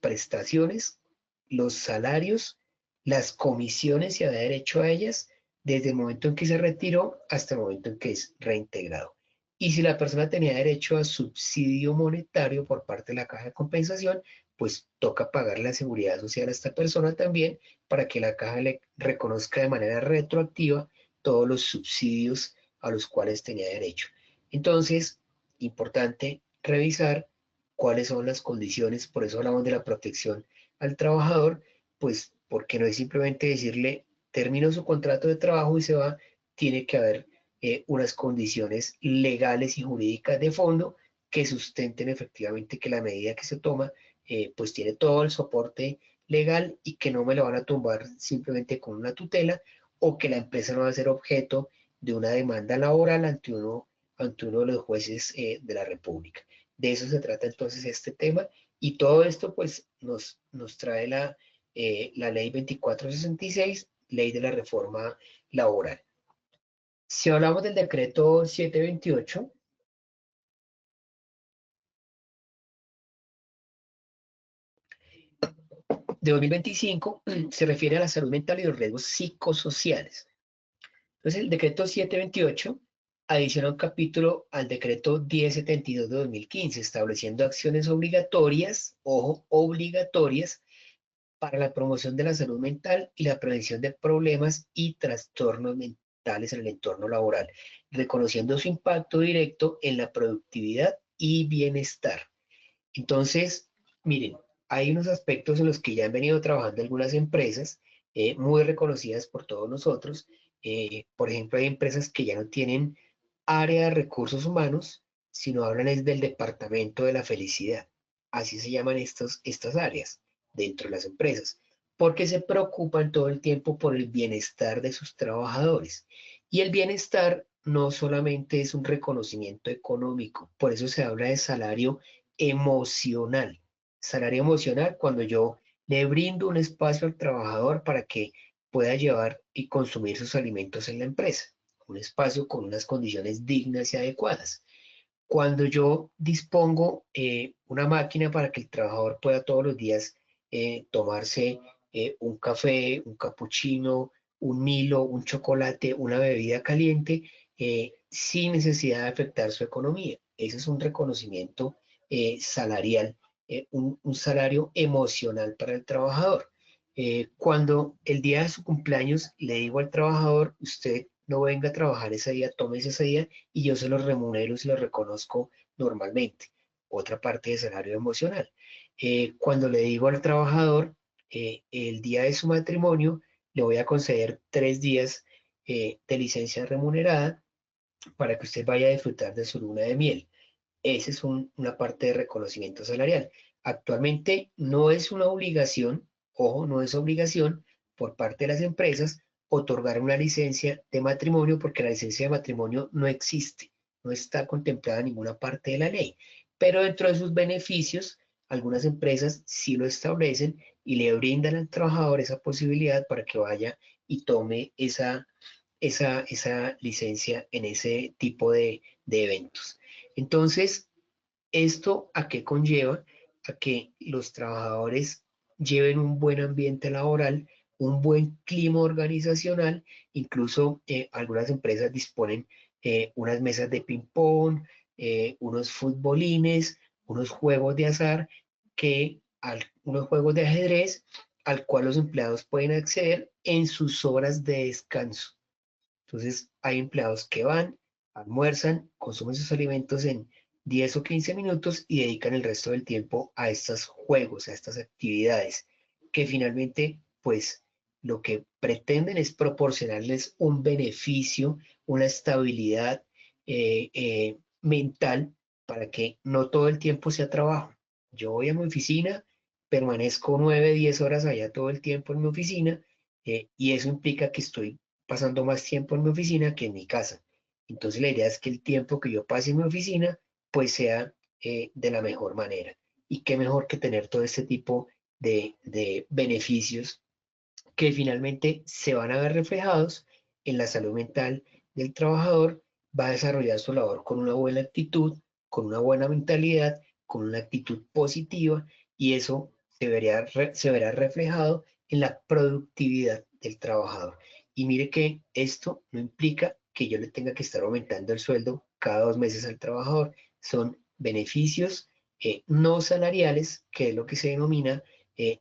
prestaciones, los salarios, las comisiones y a derecho a ellas desde el momento en que se retiró hasta el momento en que es reintegrado. Y si la persona tenía derecho a subsidio monetario por parte de la caja de compensación, pues toca pagar la seguridad social a esta persona también para que la caja le reconozca de manera retroactiva todos los subsidios a los cuales tenía derecho. Entonces, importante revisar cuáles son las condiciones, por eso hablamos de la protección al trabajador, pues porque no es simplemente decirle termino su contrato de trabajo y se va, tiene que haber unas condiciones legales y jurídicas de fondo que sustenten efectivamente que la medida que se toma pues tiene todo el soporte legal y que no me lo van a tumbar simplemente con una tutela o que la empresa no va a ser objeto de una demanda laboral ante uno de los jueces de la República. De eso se trata entonces este tema y todo esto pues nos trae la ley 2466, ley de la reforma laboral. Si hablamos del decreto 728, de 2025 se refiere a la salud mental y los riesgos psicosociales. Entonces, el decreto 728 adiciona un capítulo al decreto 1072 de 2015, estableciendo acciones obligatorias, ojo, obligatorias, para la promoción de la salud mental y la prevención de problemas y trastornos mentales en el entorno laboral, reconociendo su impacto directo en la productividad y bienestar. Entonces, miren, hay unos aspectos en los que ya han venido trabajando algunas empresas muy reconocidas por todos nosotros. Por ejemplo, hay empresas que ya no tienen área de recursos humanos, sino hablan es del departamento de la felicidad. Así se llaman estas áreas dentro de las empresas, porque se preocupan todo el tiempo por el bienestar de sus trabajadores. Y el bienestar no solamente es un reconocimiento económico, por eso se habla de salario emocional. Salario emocional cuando yo le brindo un espacio al trabajador para que pueda llevar y consumir sus alimentos en la empresa, un espacio con unas condiciones dignas y adecuadas. Cuando yo dispongo una máquina para que el trabajador pueda todos los días tomarse un café, un capuchino, un Milo, un chocolate, una bebida caliente, sin necesidad de afectar su economía. Ese es un reconocimiento salarial, un salario emocional para el trabajador. Cuando el día de su cumpleaños le digo al trabajador, usted no venga a trabajar ese día, tómese ese día y yo se los remunero y se los reconozco normalmente. Otra parte de salario emocional. Cuando le digo al trabajador, el día de su matrimonio, le voy a conceder 3 días de licencia remunerada para que usted vaya a disfrutar de su luna de miel. Esa es una parte de reconocimiento salarial. Actualmente no es una obligación, ojo, no es obligación por parte de las empresas otorgar una licencia de matrimonio porque la licencia de matrimonio no existe, no está contemplada en ninguna parte de la ley. Pero dentro de sus beneficios, algunas empresas sí lo establecen y le brindan al trabajador esa posibilidad para que vaya y tome esa licencia en ese tipo de eventos. Entonces, ¿esto a qué conlleva? A que los trabajadores lleven un buen ambiente laboral, un buen clima organizacional, incluso algunas empresas disponen unas mesas de ping-pong, unos futbolines, unos juegos de azar, unos juegos de ajedrez al cual los empleados pueden acceder en sus horas de descanso. Entonces, hay empleados que van, almuerzan, consumen sus alimentos en 10 o 15 minutos y dedican el resto del tiempo a estos juegos, a estas actividades, que finalmente, pues, lo que pretenden es proporcionarles un beneficio, una estabilidad mental para que no todo el tiempo sea trabajo. Yo voy a mi oficina, permanezco 9, 10 horas allá todo el tiempo en mi oficina, y eso implica que estoy pasando más tiempo en mi oficina que en mi casa. Entonces la idea es que el tiempo que yo pase en mi oficina pues sea de la mejor manera. Y qué mejor que tener todo este tipo de beneficios que finalmente se van a ver reflejados en la salud mental del trabajador, va a desarrollar su labor con una buena actitud, con una buena mentalidad, con una actitud positiva y eso se verá reflejado en la productividad del trabajador. Y mire que esto no implica que yo le tenga que estar aumentando el sueldo cada 2 meses al trabajador, son beneficios no salariales, que es lo que se denomina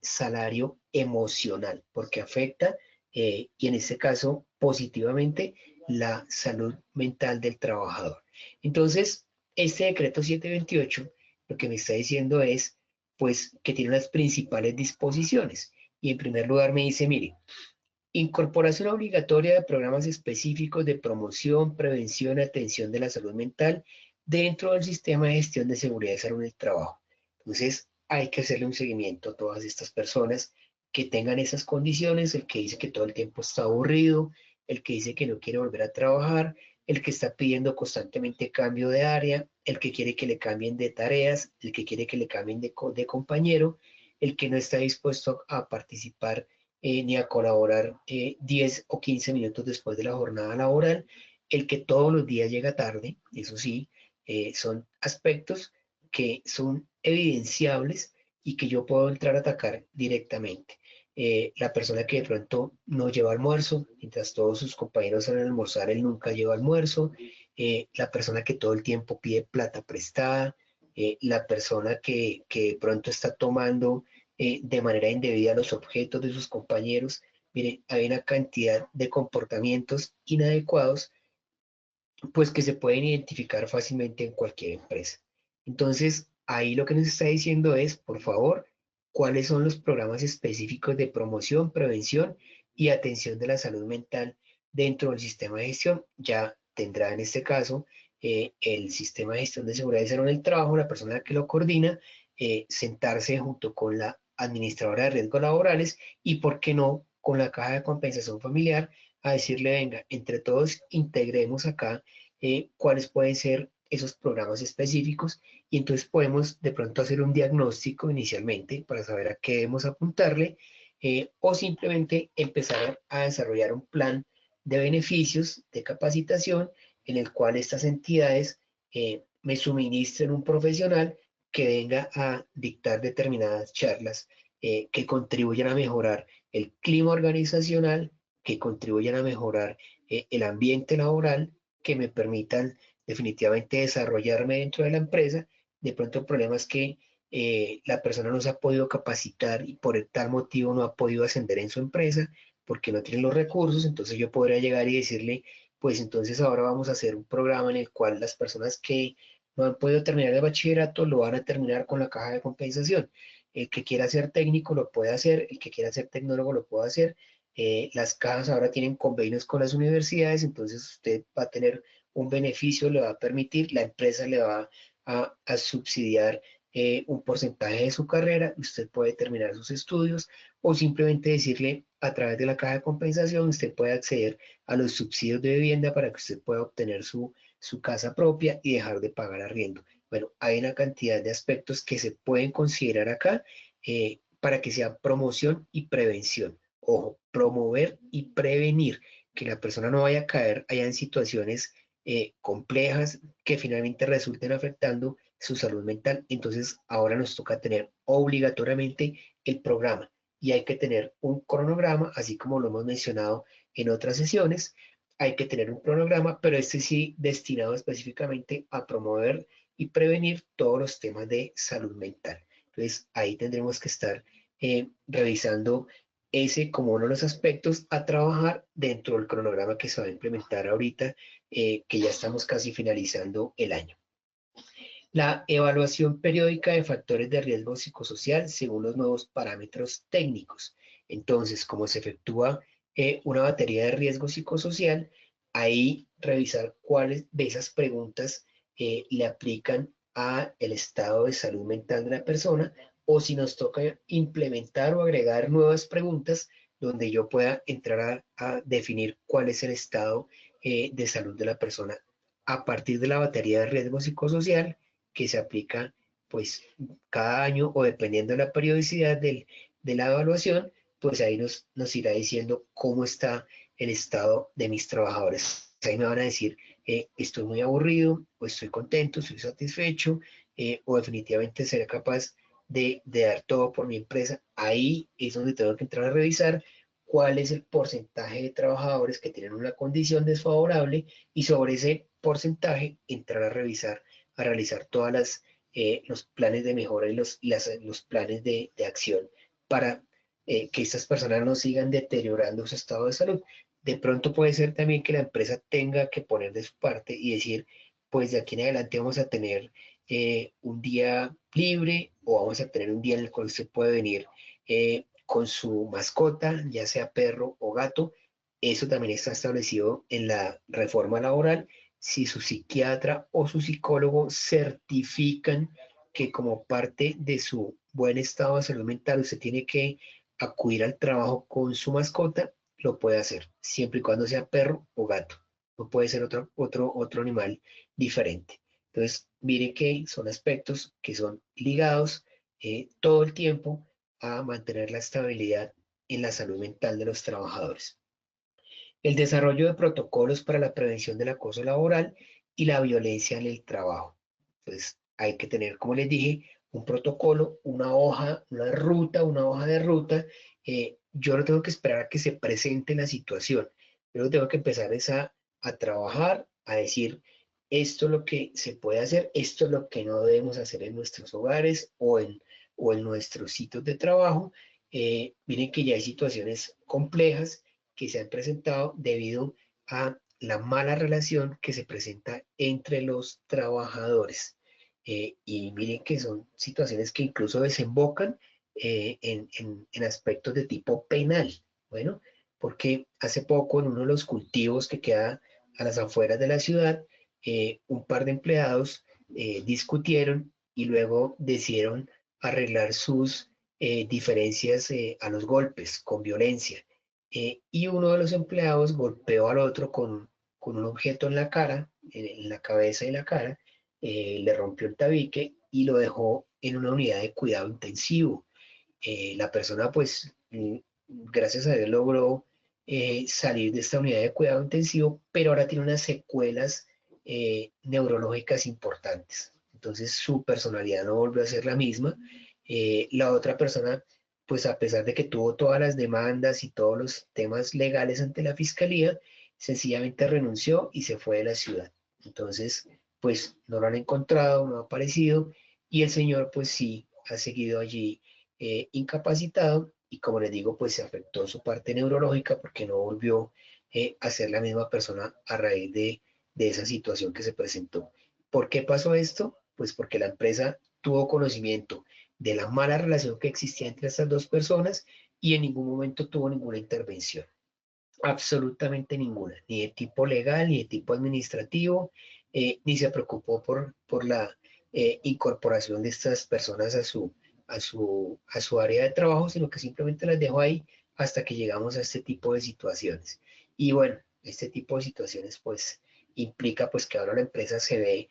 salario emocional, porque afecta, y en este caso positivamente, la salud mental del trabajador. Entonces, este decreto 728 lo que me está diciendo es, pues, que tiene las principales disposiciones. Y en primer lugar me dice, mire, incorporación obligatoria de programas específicos de promoción, prevención y atención de la salud mental dentro del sistema de gestión de seguridad y salud en el trabajo. Entonces, hay que hacerle un seguimiento a todas estas personas que tengan esas condiciones, el que dice que todo el tiempo está aburrido, el que dice que no quiere volver a trabajar, el que está pidiendo constantemente cambio de área, el que quiere que le cambien de tareas, el que quiere que le cambien de compañero, el que no está dispuesto a participar ni a colaborar 10 o 15 minutos después de la jornada laboral. El que todos los días llega tarde, eso sí, son aspectos que son evidenciables y que yo puedo entrar a atacar directamente. La persona que de pronto no lleva almuerzo, mientras todos sus compañeros salen a almorzar, él nunca lleva almuerzo. La persona que todo el tiempo pide plata prestada. La persona que de pronto está tomando de manera indebida los objetos de sus compañeros. Miren, hay una cantidad de comportamientos inadecuados, pues que se pueden identificar fácilmente en cualquier empresa. Entonces, ahí lo que nos está diciendo es, por favor, cuáles son los programas específicos de promoción, prevención y atención de la salud mental dentro del sistema de gestión. Ya tendrá en este caso el sistema de gestión de seguridad y salud en el trabajo, la persona que lo coordina, sentarse junto con la administradora de riesgos laborales y, ¿por qué no?, con la caja de compensación familiar, a decirle, venga, entre todos integremos acá cuáles pueden ser esos programas específicos, y entonces podemos de pronto hacer un diagnóstico inicialmente para saber a qué debemos apuntarle, o simplemente empezar a desarrollar un plan de beneficios de capacitación en el cual estas entidades me suministren un profesional que venga a dictar determinadas charlas que contribuyan a mejorar el clima organizacional, que contribuyan a mejorar el ambiente laboral, que me permitan definitivamente desarrollarme dentro de la empresa. De pronto el problema es que la persona no se ha podido capacitar y por tal motivo no ha podido ascender en su empresa porque no tiene los recursos. Entonces yo podría llegar y decirle, pues entonces ahora vamos a hacer un programa en el cual las personas que no han podido terminar el bachillerato lo van a terminar con la caja de compensación. El que quiera ser técnico lo puede hacer, el que quiera ser tecnólogo lo puede hacer. Las cajas ahora tienen convenios con las universidades, entonces usted va a tener un beneficio, le va a permitir, la empresa le va a subsidiar un porcentaje de su carrera, usted puede terminar sus estudios, o simplemente decirle, a través de la caja de compensación usted puede acceder a los subsidios de vivienda para que usted pueda obtener su casa propia y dejar de pagar arriendo. Bueno, hay una cantidad de aspectos que se pueden considerar acá para que sea promoción y prevención. Ojo, promover y prevenir, que la persona no vaya a caer allá en situaciones complejas que finalmente resulten afectando su salud mental. Entonces ahora nos toca tener obligatoriamente el programa, y hay que tener un cronograma, así como lo hemos mencionado en otras sesiones. Hay que tener un cronograma, pero este sí destinado específicamente a promover y prevenir todos los temas de salud mental. Entonces ahí tendremos que estar revisando ese como uno de los aspectos a trabajar dentro del cronograma que se va a implementar ahorita, que ya estamos casi finalizando el año. La evaluación periódica de factores de riesgo psicosocial según los nuevos parámetros técnicos. Entonces, como se efectúa una batería de riesgo psicosocial, ahí revisar cuáles de esas preguntas le aplican a el estado de salud mental de la persona, o si nos toca implementar o agregar nuevas preguntas donde yo pueda entrar a definir cuál es el estado de salud de la persona a partir de la batería de riesgo psicosocial que se aplica pues cada año, o dependiendo de la periodicidad de la evaluación, pues ahí nos irá diciendo cómo está el estado de mis trabajadores. Ahí me van a decir, estoy muy aburrido, o estoy contento, estoy satisfecho, o definitivamente seré capaz de dar todo por mi empresa. Ahí es donde tengo que entrar a revisar cuál es el porcentaje de trabajadores que tienen una condición desfavorable, y sobre ese porcentaje entrar a revisar, a realizar todas los planes de mejora y los planes de acción para que estas personas no sigan deteriorando su estado de salud. De pronto puede ser también que la empresa tenga que poner de su parte y decir, pues de aquí en adelante vamos a tener un día libre, o vamos a tener un día en el cual usted puede venir con su mascota, ya sea perro o gato. Eso también está establecido en la reforma laboral. Si su psiquiatra o su psicólogo certifican que como parte de su buen estado de salud mental usted tiene que acudir al trabajo con su mascota, lo puede hacer, siempre y cuando sea perro o gato. No puede ser otro animal diferente. Entonces, miren que son aspectos que son ligados todo el tiempo a mantener la estabilidad en la salud mental de los trabajadores. El desarrollo de protocolos para la prevención del acoso laboral y la violencia en el trabajo. Entonces, hay que tener, como les dije, un protocolo, una hoja, una hoja de ruta. Yo no tengo que esperar a que se presente la situación. Yo tengo que empezar a trabajar, a decir, esto es lo que se puede hacer, esto es lo que no debemos hacer en nuestros hogares o en nuestros sitios de trabajo. Miren que ya hay situaciones complejas que se han presentado debido a la mala relación que se presenta entre los trabajadores. Y miren que son situaciones que incluso desembocan en aspectos de tipo penal. Bueno, porque hace poco en uno de los cultivos que queda a las afueras de la ciudad, un par de empleados discutieron y luego decidieron arreglar sus diferencias a los golpes, con violencia. Y uno de los empleados golpeó al otro con un objeto en la cara, en la cabeza y la cara, le rompió el tabique y lo dejó en una unidad de cuidado intensivo. La persona, pues, gracias a Dios logró salir de esta unidad de cuidado intensivo, pero ahora tiene unas secuelas neurológicas importantes. Entonces, su personalidad no volvió a ser la misma. La otra persona, pues, a pesar de que tuvo todas las demandas y todos los temas legales ante la fiscalía, sencillamente renunció y se fue de la ciudad. Entonces, pues, no lo han encontrado, no ha aparecido, y el señor, pues, sí, ha seguido allí incapacitado y como les digo, pues se afectó su parte neurológica porque no volvió a ser la misma persona a raíz de esa situación que se presentó. ¿Por qué pasó esto? Pues porque la empresa tuvo conocimiento de la mala relación que existía entre estas dos personas y en ningún momento tuvo ninguna intervención. Absolutamente ninguna, ni de tipo legal, ni de tipo administrativo, ni se preocupó por la incorporación de estas personas a su área de trabajo, sino que simplemente las dejó ahí hasta que llegamos a este tipo de situaciones. Y bueno, este tipo de situaciones pues implica pues que ahora la empresa se ve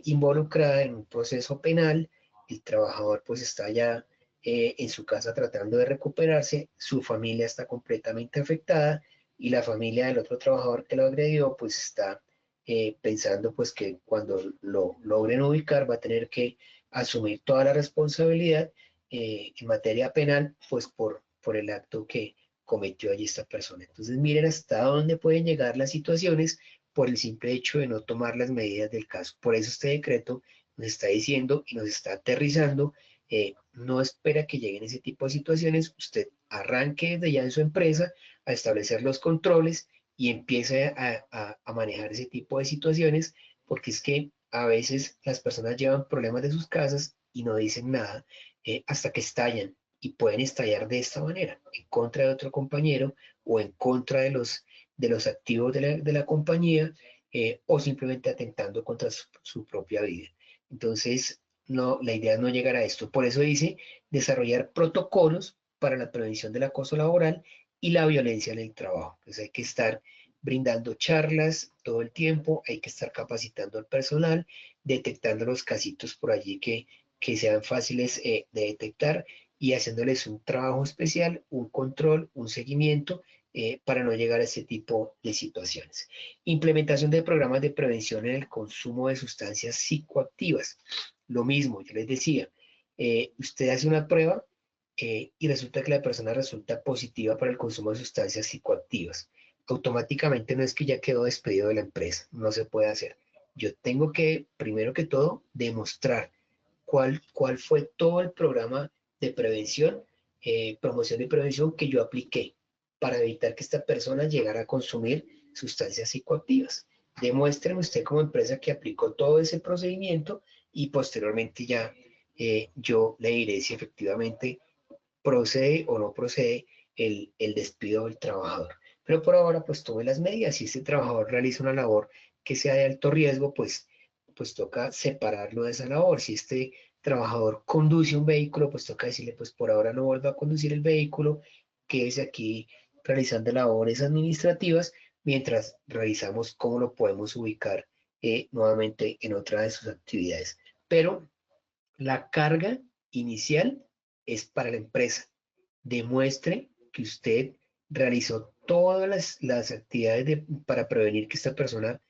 involucrada en un proceso penal, el trabajador pues está ya en su casa tratando de recuperarse, su familia está completamente afectada y la familia del otro trabajador que lo agredió pues está pensando pues que cuando lo logren ubicar va a tener que asumir toda la responsabilidad en materia penal pues por el acto que cometió allí esta persona. Entonces miren hasta dónde pueden llegar las situaciones por el simple hecho de no tomar las medidas del caso. Por eso este decreto nos está diciendo y nos está aterrizando, no espera que lleguen ese tipo de situaciones, usted arranque desde ya en su empresa a establecer los controles y empiece a manejar ese tipo de situaciones, porque es que a veces las personas llevan problemas de sus casas y no dicen nada hasta que estallan y pueden estallar de esta manera, en contra de otro compañero o en contra de los activos de la compañía o simplemente atentando contra su propia vida. Entonces, no, la idea es no llegar a esto. Por eso dice desarrollar protocolos para la prevención del acoso laboral y la violencia en el trabajo. Pues hay que estar brindando charlas todo el tiempo, hay que estar capacitando al personal, detectando los casitos por allí que sean fáciles de detectar y haciéndoles un trabajo especial, un control, un seguimiento para no llegar a ese tipo de situaciones. Implementación de programas de prevención en el consumo de sustancias psicoactivas. Lo mismo, yo les decía, usted hace una prueba y resulta que la persona resulta positiva para el consumo de sustancias psicoactivas. Automáticamente no es que ya quedó despedido de la empresa, no se puede hacer. Yo tengo que, primero que todo, demostrar cuál fue todo el programa de prevención, promoción y prevención que yo apliqué para evitar que esta persona llegara a consumir sustancias psicoactivas. Demuéstreme usted como empresa que aplicó todo ese procedimiento y posteriormente ya yo le diré si efectivamente procede o no procede el despido del trabajador. Pero por ahora, pues tome las medidas. Si este trabajador realiza una labor que sea de alto riesgo, pues toca separarlo de esa labor. Si este trabajador conduce un vehículo, pues toca decirle, pues por ahora no vuelva a conducir el vehículo, quédese aquí realizando labores administrativas mientras revisamos cómo lo podemos ubicar nuevamente en otra de sus actividades. Pero la carga inicial es para la empresa. Demuestre que usted realizó todas las actividades para prevenir que esta persona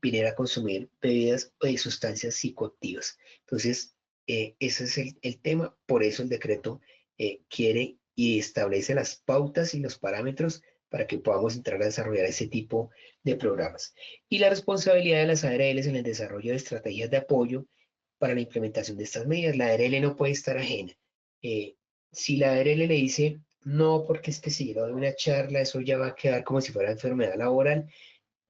viniera a consumir bebidas o sustancias psicoactivas. Entonces, ese es el tema. Por eso el decreto quiere y establece las pautas y los parámetros para que podamos entrar a desarrollar ese tipo de programas. Y la responsabilidad de las ARLs en el desarrollo de estrategias de apoyo para la implementación de estas medidas. La ARL no puede estar ajena. Eh, si la ARL le dice, no, porque es que si yo doy una charla, eso ya va a quedar como si fuera enfermedad laboral,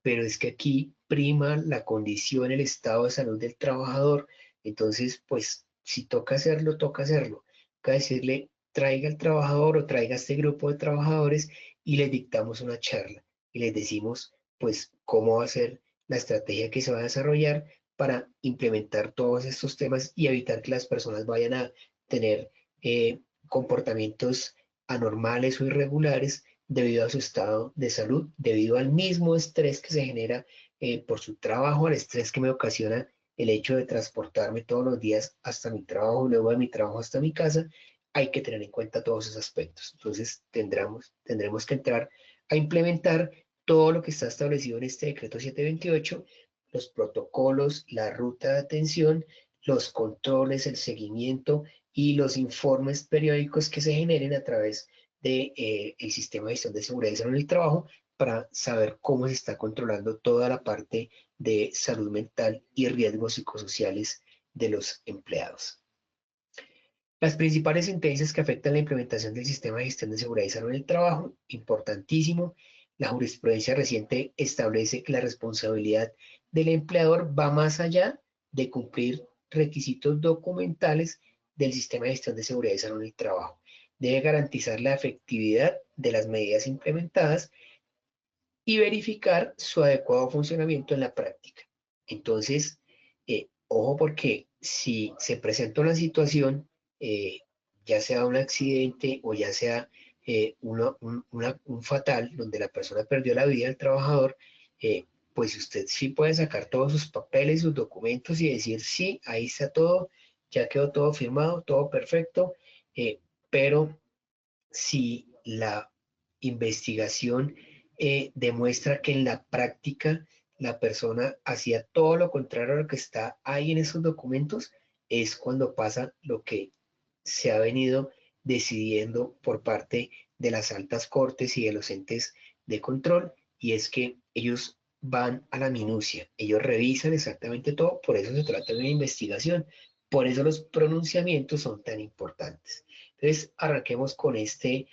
pero es que aquí prima la condición, el estado de salud del trabajador. Entonces, pues, si toca hacerlo, toca hacerlo. Toca decirle, traiga al trabajador o traiga a este grupo de trabajadores y les dictamos una charla y les decimos, pues, cómo va a ser la estrategia que se va a desarrollar para implementar todos estos temas y evitar que las personas vayan a tener comportamientos anormales o irregulares debido a su estado de salud, debido al mismo estrés que se genera por su trabajo, al estrés que me ocasiona el hecho de transportarme todos los días hasta mi trabajo, luego de mi trabajo hasta mi casa. Hay que tener en cuenta todos esos aspectos. Entonces tendremos que entrar a implementar todo lo que está establecido en este decreto 728, los protocolos, la ruta de atención, los controles, el seguimiento y los informes periódicos que se generen a través del sistema de gestión de seguridad y salud en el trabajo para saber cómo se está controlando toda la parte de salud mental y riesgos psicosociales de los empleados. Las principales sentencias que afectan la implementación del sistema de gestión de seguridad y salud en el trabajo, importantísimo. La jurisprudencia reciente establece que la responsabilidad del empleador va más allá de cumplir requisitos documentales del sistema de gestión de seguridad y salud en el trabajo. Debe garantizar la efectividad de las medidas implementadas y verificar su adecuado funcionamiento en la práctica. Entonces, ojo porque si se presenta una situación, ya sea un accidente o ya sea un fatal, donde la persona perdió la vida del trabajador, pues usted sí puede sacar todos sus papeles, sus documentos y decir, sí, ahí está todo, ya quedó todo firmado, todo perfecto, pero si la investigación demuestra que en la práctica la persona hacía todo lo contrario a lo que está ahí en esos documentos, es cuando pasa lo que se ha venido decidiendo por parte de las altas cortes y de los entes de control, y es que ellos van a la minucia, ellos revisan exactamente todo, por eso se trata de una investigación, por eso los pronunciamientos son tan importantes. Entonces, arranquemos con este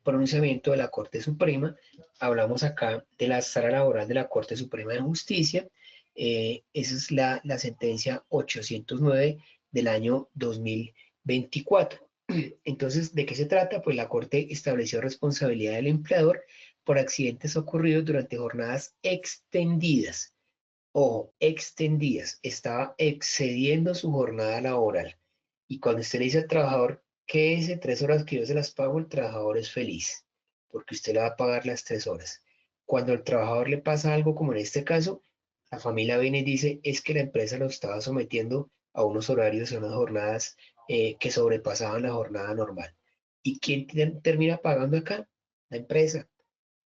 pronunciamiento de la Corte Suprema. Hablamos acá de la sala laboral de la Corte Suprema de Justicia. Esa es la sentencia 809 del año 2024. Entonces, ¿de qué se trata? Pues la Corte estableció responsabilidad del empleador por accidentes ocurridos durante jornadas extendidas. Ojo, extendidas. Estaba excediendo su jornada laboral. Y cuando usted le dice al trabajador, quédese 3 horas que yo se las pago, el trabajador es feliz, porque usted le va a pagar las 3 horas. Cuando al trabajador le pasa algo como en este caso, la familia viene y dice, es que la empresa lo estaba sometiendo a unos horarios, a unas jornadas que sobrepasaban la jornada normal. ¿Y quién termina pagando acá? La empresa,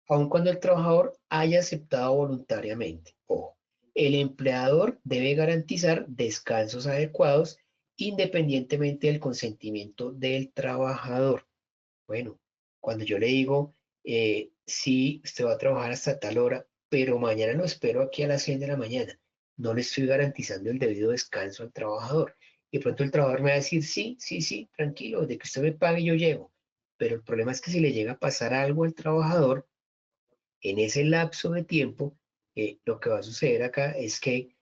aun cuando el trabajador haya aceptado voluntariamente. Ojo, el empleador debe garantizar descansos adecuados independientemente del consentimiento del trabajador. Bueno, cuando yo le digo, sí, usted va a trabajar hasta tal hora, pero mañana lo espero aquí a las 6 de la mañana, no le estoy garantizando el debido descanso al trabajador. Y de pronto el trabajador me va a decir, sí, sí, sí, tranquilo, de que usted me pague yo llego. Pero el problema es que si le llega a pasar algo al trabajador, en ese lapso de tiempo, lo que va a suceder acá es que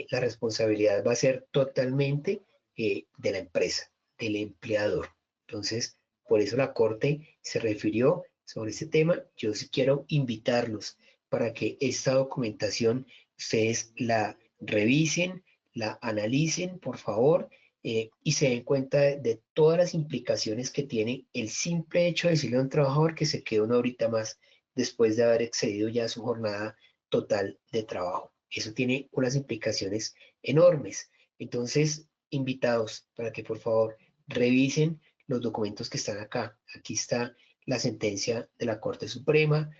la responsabilidad va a ser totalmente de la empresa, del empleador. Entonces, por eso la Corte se refirió sobre este tema. Yo sí quiero invitarlos para que esta documentación ustedes la revisen, la analicen, por favor, y se den cuenta de todas las implicaciones que tiene el simple hecho de decirle a un trabajador que se quede una horita más después de haber excedido ya su jornada total de trabajo. Eso tiene unas implicaciones enormes. Entonces, invitados para que por favor revisen los documentos que están acá. Aquí está la sentencia de la Corte Suprema.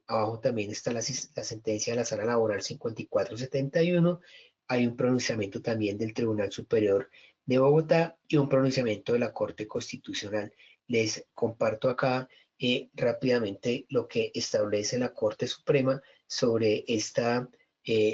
Abajo también está la sentencia de la Sala Laboral 5471. Hay un pronunciamiento también del Tribunal Superior de Bogotá y un pronunciamiento de la Corte Constitucional. Les comparto acá rápidamente lo que establece la Corte Suprema sobre esta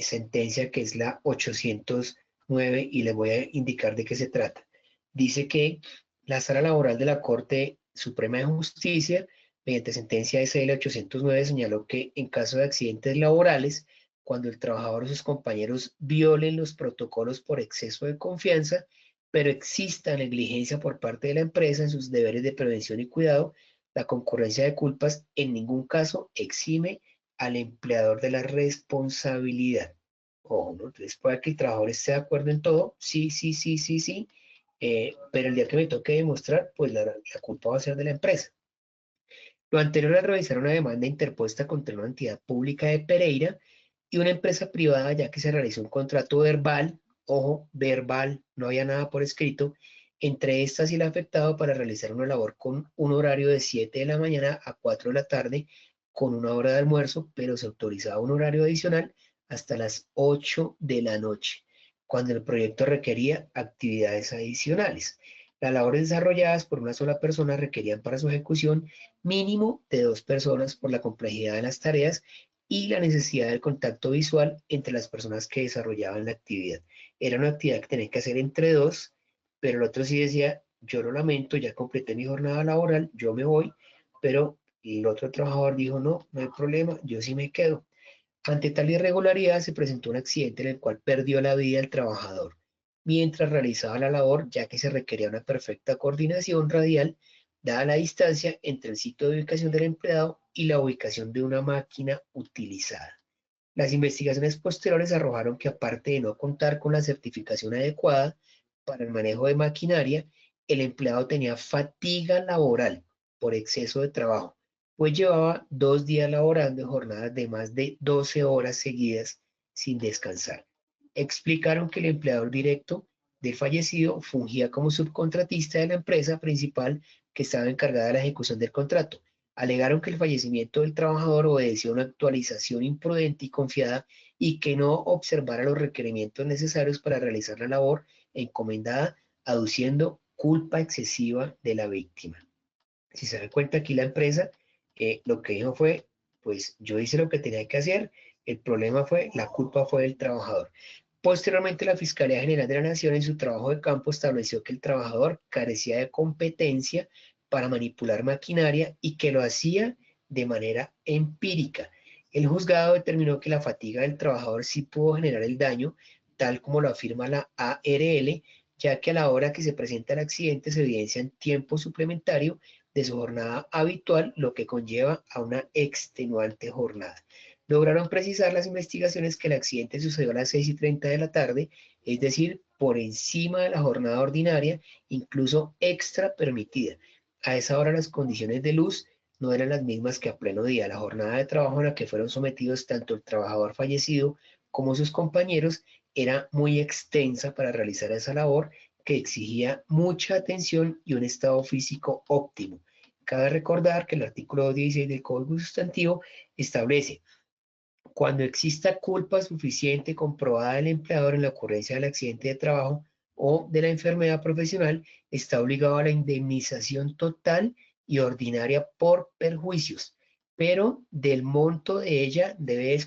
sentencia que es la 809 y les voy a indicar de qué se trata. Dice que la Sala Laboral de la Corte Suprema de Justicia, mediante sentencia SL 809, señaló que en caso de accidentes laborales, cuando el trabajador o sus compañeros violen los protocolos por exceso de confianza, pero exista negligencia por parte de la empresa en sus deberes de prevención y cuidado, la concurrencia de culpas en ningún caso exime al empleador de la responsabilidad. Ojo, ¿no? Entonces puede que el trabajador esté de acuerdo en todo, sí, sí, sí, sí, sí, pero el día que me toque demostrar, pues la culpa va a ser de la empresa. Lo anterior al revisar una demanda interpuesta contra una entidad pública de Pereira y una empresa privada, ya que se realizó un contrato verbal, ojo, verbal, no había nada por escrito, entre estas y el afectado para realizar una labor con un horario de 7 de la mañana a 4 de la tarde, con una hora de almuerzo, pero se autorizaba un horario adicional hasta las 8 de la noche, cuando el proyecto requería actividades adicionales. Las labores desarrolladas por una sola persona requerían para su ejecución mínimo de 2 personas por la complejidad de las tareas y la necesidad del contacto visual entre las personas que desarrollaban la actividad. Era una actividad que tenía que hacer entre dos, pero el otro sí decía, yo lo lamento, ya completé mi jornada laboral, yo me voy, pero el otro trabajador dijo, no, no hay problema, yo sí me quedo. Ante tal irregularidad se presentó un accidente en el cual perdió la vida el trabajador mientras realizaba la labor, ya que se requería una perfecta coordinación radial dada la distancia entre el sitio de ubicación del empleado y la ubicación de una máquina utilizada. Las investigaciones posteriores arrojaron que aparte de no contar con la certificación adecuada para el manejo de maquinaria, el empleado tenía fatiga laboral por exceso de trabajo, pues llevaba 2 días laborando en jornadas de más de 12 horas seguidas sin descansar. Explicaron que el empleador directo del fallecido fungía como subcontratista de la empresa principal que estaba encargada de la ejecución del contrato. Alegaron que el fallecimiento del trabajador obedeció a una actualización imprudente y confiada y que no observara los requerimientos necesarios para realizar la labor encomendada, aduciendo culpa excesiva de la víctima. Si se dan cuenta aquí la empresa, lo que dijo fue, pues yo hice lo que tenía que hacer, el problema fue, la culpa fue del trabajador. Posteriormente, la Fiscalía General de la Nación en su trabajo de campo estableció que el trabajador carecía de competencia para manipular maquinaria y que lo hacía de manera empírica. El juzgado determinó que la fatiga del trabajador sí pudo generar el daño, tal como lo afirma la ARL, ya que a la hora que se presenta el accidente se evidencia en tiempo suplementario de su jornada habitual, lo que conlleva a una extenuante jornada. Lograron precisar las investigaciones que el accidente sucedió a las 6:30 de la tarde, es decir, por encima de la jornada ordinaria, incluso extra permitida. A esa hora las condiciones de luz no eran las mismas que a pleno día. La jornada de trabajo en la que fueron sometidos tanto el trabajador fallecido como sus compañeros era muy extensa para realizar esa labor que exigía mucha atención y un estado físico óptimo. Cabe recordar que el artículo 16 del Código Sustantivo establece cuando exista culpa suficiente comprobada del empleador en la ocurrencia del accidente de trabajo o de la enfermedad profesional, está obligado a la indemnización total y ordinaria por perjuicios, pero del monto de ella debe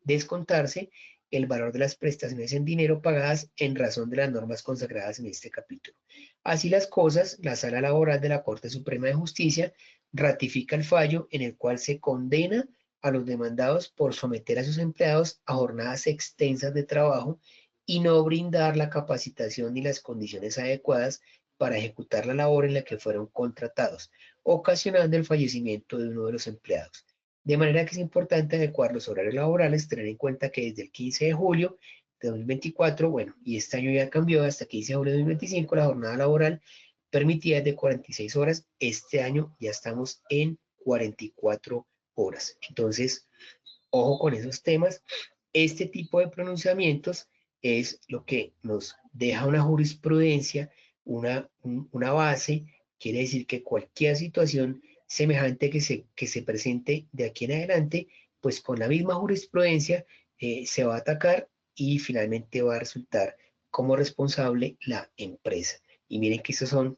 descontarse el valor de las prestaciones en dinero pagadas en razón de las normas consagradas en este capítulo. Así las cosas, la Sala Laboral de la Corte Suprema de Justicia ratifica el fallo en el cual se condena a los demandados por someter a sus empleados a jornadas extensas de trabajo y no brindar la capacitación ni las condiciones adecuadas para ejecutar la labor en la que fueron contratados, ocasionando el fallecimiento de uno de los empleados. De manera que es importante adecuar los horarios laborales, tener en cuenta que desde el 15 de julio de 2024, bueno, y este año ya cambió hasta 15 de julio de 2025, la jornada laboral permitida es de 46 horas, este año ya estamos en 44 horas. Entonces, ojo con esos temas. Este tipo de pronunciamientos es lo que nos deja una jurisprudencia, una base, quiere decir que cualquier situación semejante que se presente de aquí en adelante, pues con la misma jurisprudencia se va a atacar y finalmente va a resultar como responsable la empresa. Y miren que esas son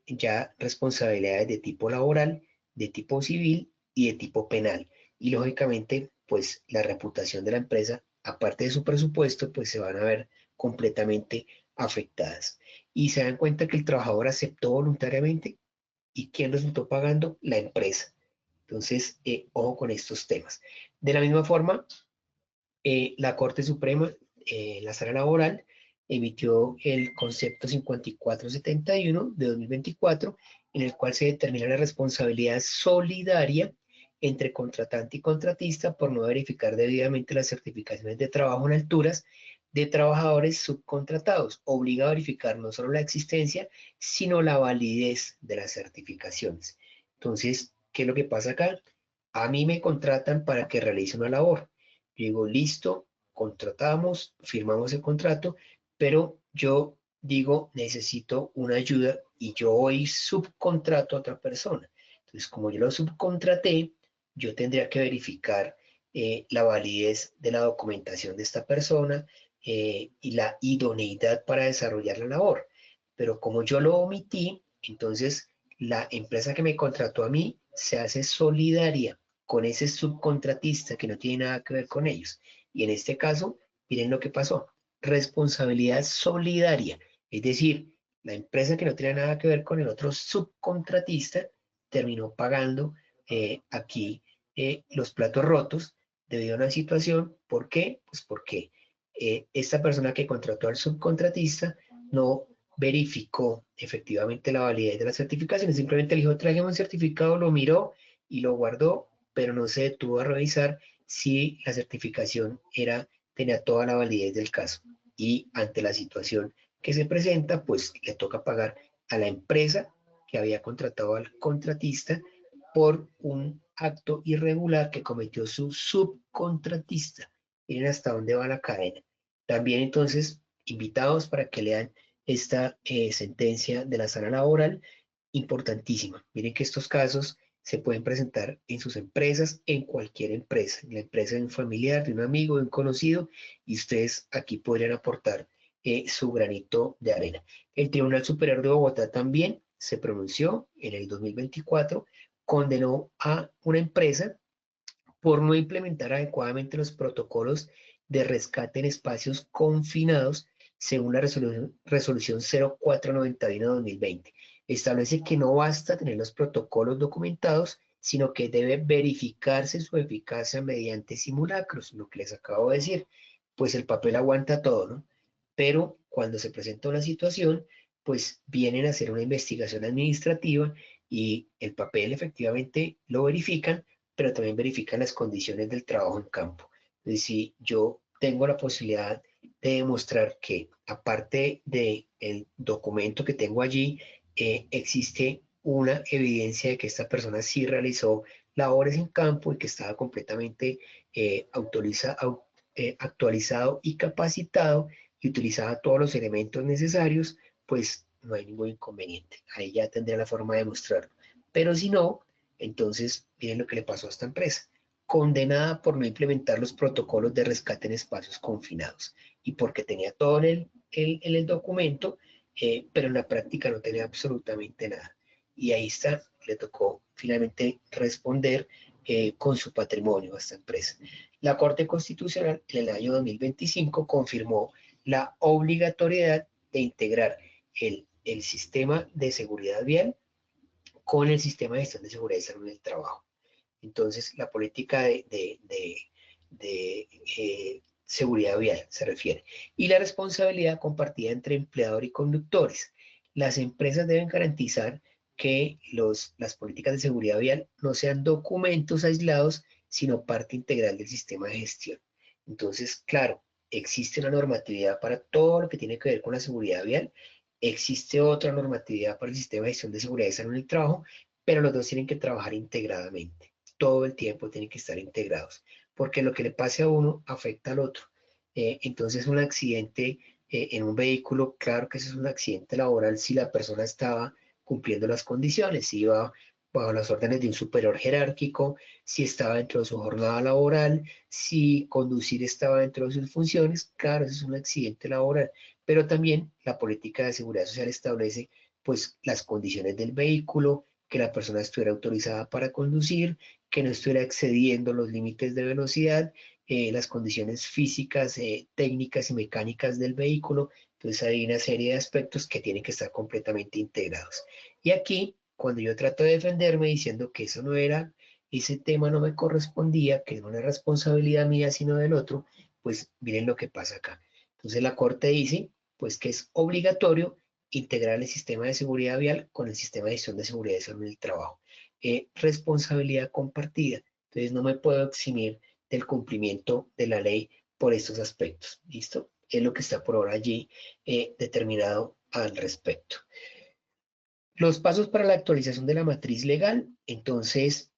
ya responsabilidades de tipo laboral, de tipo civil y de tipo penal. Y lógicamente, pues la reputación de la empresa, aparte de su presupuesto, pues se van a ver completamente afectadas. Y se dan cuenta que el trabajador aceptó voluntariamente y ¿quién resultó pagando? La empresa. Entonces, ojo con estos temas. De la misma forma, la Corte Suprema, la Sala Laboral, emitió el concepto 5471 de 2024, en el cual se determina la responsabilidad solidaria entre contratante y contratista por no verificar debidamente las certificaciones de trabajo en alturas de trabajadores subcontratados. Obliga a verificar no solo la existencia, sino la validez de las certificaciones. Entonces, ¿qué es lo que pasa acá? A mí me contratan para que realice una labor. Yo digo, listo, contratamos, firmamos el contrato, pero yo digo, necesito una ayuda y yo hoy subcontrato a otra persona. Entonces, como yo lo subcontraté, yo tendría que verificar la validez de la documentación de esta persona y la idoneidad para desarrollar la labor. Pero como yo lo omití, entonces la empresa que me contrató a mí se hace solidaria con ese subcontratista que no tiene nada que ver con ellos. Y en este caso, miren lo que pasó. Responsabilidad solidaria. Es decir, la empresa que no tiene nada que ver con el otro subcontratista terminó pagando aquí los platos rotos debido a una situación. ¿Por qué? Pues porque esta persona que contrató al subcontratista no verificó efectivamente la validez de las certificaciones, simplemente le dijo, tráigame un certificado, lo miró y lo guardó, pero no se detuvo a revisar si la certificación tenía toda la validez del caso. Y ante la situación que se presenta, pues le toca pagar a la empresa que había contratado al contratista por un acto irregular que cometió su subcontratista. Miren hasta dónde va la cadena. También entonces, invitados para que lean esta sentencia de la sala laboral, importantísima. Miren que estos casos se pueden presentar en sus empresas, en cualquier empresa, en la empresa de un familiar, de un amigo, de un conocido, y ustedes aquí podrían aportar su granito de arena. El Tribunal Superior de Bogotá también se pronunció en el 2024, condenó a una empresa por no implementar adecuadamente los protocolos de rescate en espacios confinados según la resolución 0491-2020. Establece que no basta tener los protocolos documentados, sino que debe verificarse su eficacia mediante simulacros, lo que les acabo de decir, pues el papel aguanta todo, ¿no? Pero cuando se presenta una situación, pues vienen a hacer una investigación administrativa y el papel efectivamente lo verifican, pero también verifican las condiciones del trabajo en campo. Entonces, si yo tengo la posibilidad de demostrar que, aparte del documento que tengo allí, existe una evidencia de que esta persona sí realizó labores en campo y que estaba completamente actualizado y capacitado y utilizaba todos los elementos necesarios, pues no hay ningún inconveniente. Ahí ya tendría la forma de demostrarlo. Pero si no, entonces miren lo que le pasó a esta empresa. Condenada por no implementar los protocolos de rescate en espacios confinados y porque tenía todo en el documento, pero en la práctica no tenía absolutamente nada. Y ahí está, le tocó finalmente responder con su patrimonio a esta empresa. La Corte Constitucional en el año 2025 confirmó la obligatoriedad de integrar el sistema de seguridad vial con el sistema de gestión de seguridad y salud en el trabajo. Entonces, la política de seguridad vial se refiere. Y la responsabilidad compartida entre empleador y conductores. Las empresas deben garantizar que las políticas de seguridad vial no sean documentos aislados, sino parte integral del sistema de gestión. Entonces, claro, existe una normatividad para todo lo que tiene que ver con la seguridad vial, existe otra normatividad para el sistema de gestión de seguridad y salud en el trabajo, pero los dos tienen que trabajar integradamente. Todo el tiempo tienen que estar integrados, porque lo que le pase a uno afecta al otro. Entonces, un accidente en un vehículo, claro que eso es un accidente laboral si la persona estaba cumpliendo las condiciones, si iba bajo las órdenes de un superior jerárquico, si estaba dentro de su jornada laboral, si conducir estaba dentro de sus funciones, claro, eso es un accidente laboral, pero también la política de seguridad social establece pues las condiciones del vehículo, que la persona estuviera autorizada para conducir, que no estuviera excediendo los límites de velocidad, las condiciones físicas, técnicas y mecánicas del vehículo. Entonces hay una serie de aspectos que tienen que estar completamente integrados. Y aquí, cuando yo trato de defenderme diciendo que eso no era, ese tema no me correspondía, que no era responsabilidad mía sino del otro, pues miren lo que pasa acá. Entonces la Corte dice pues que es obligatorio integrar el sistema de seguridad vial con el sistema de gestión de seguridad y salud en el trabajo. Responsabilidad compartida. Entonces no me puedo eximir del cumplimiento de la ley por estos aspectos. ¿Listo? Es lo que está por ahora allí determinado al respecto. Los pasos para la actualización de la matriz legal. Entonces,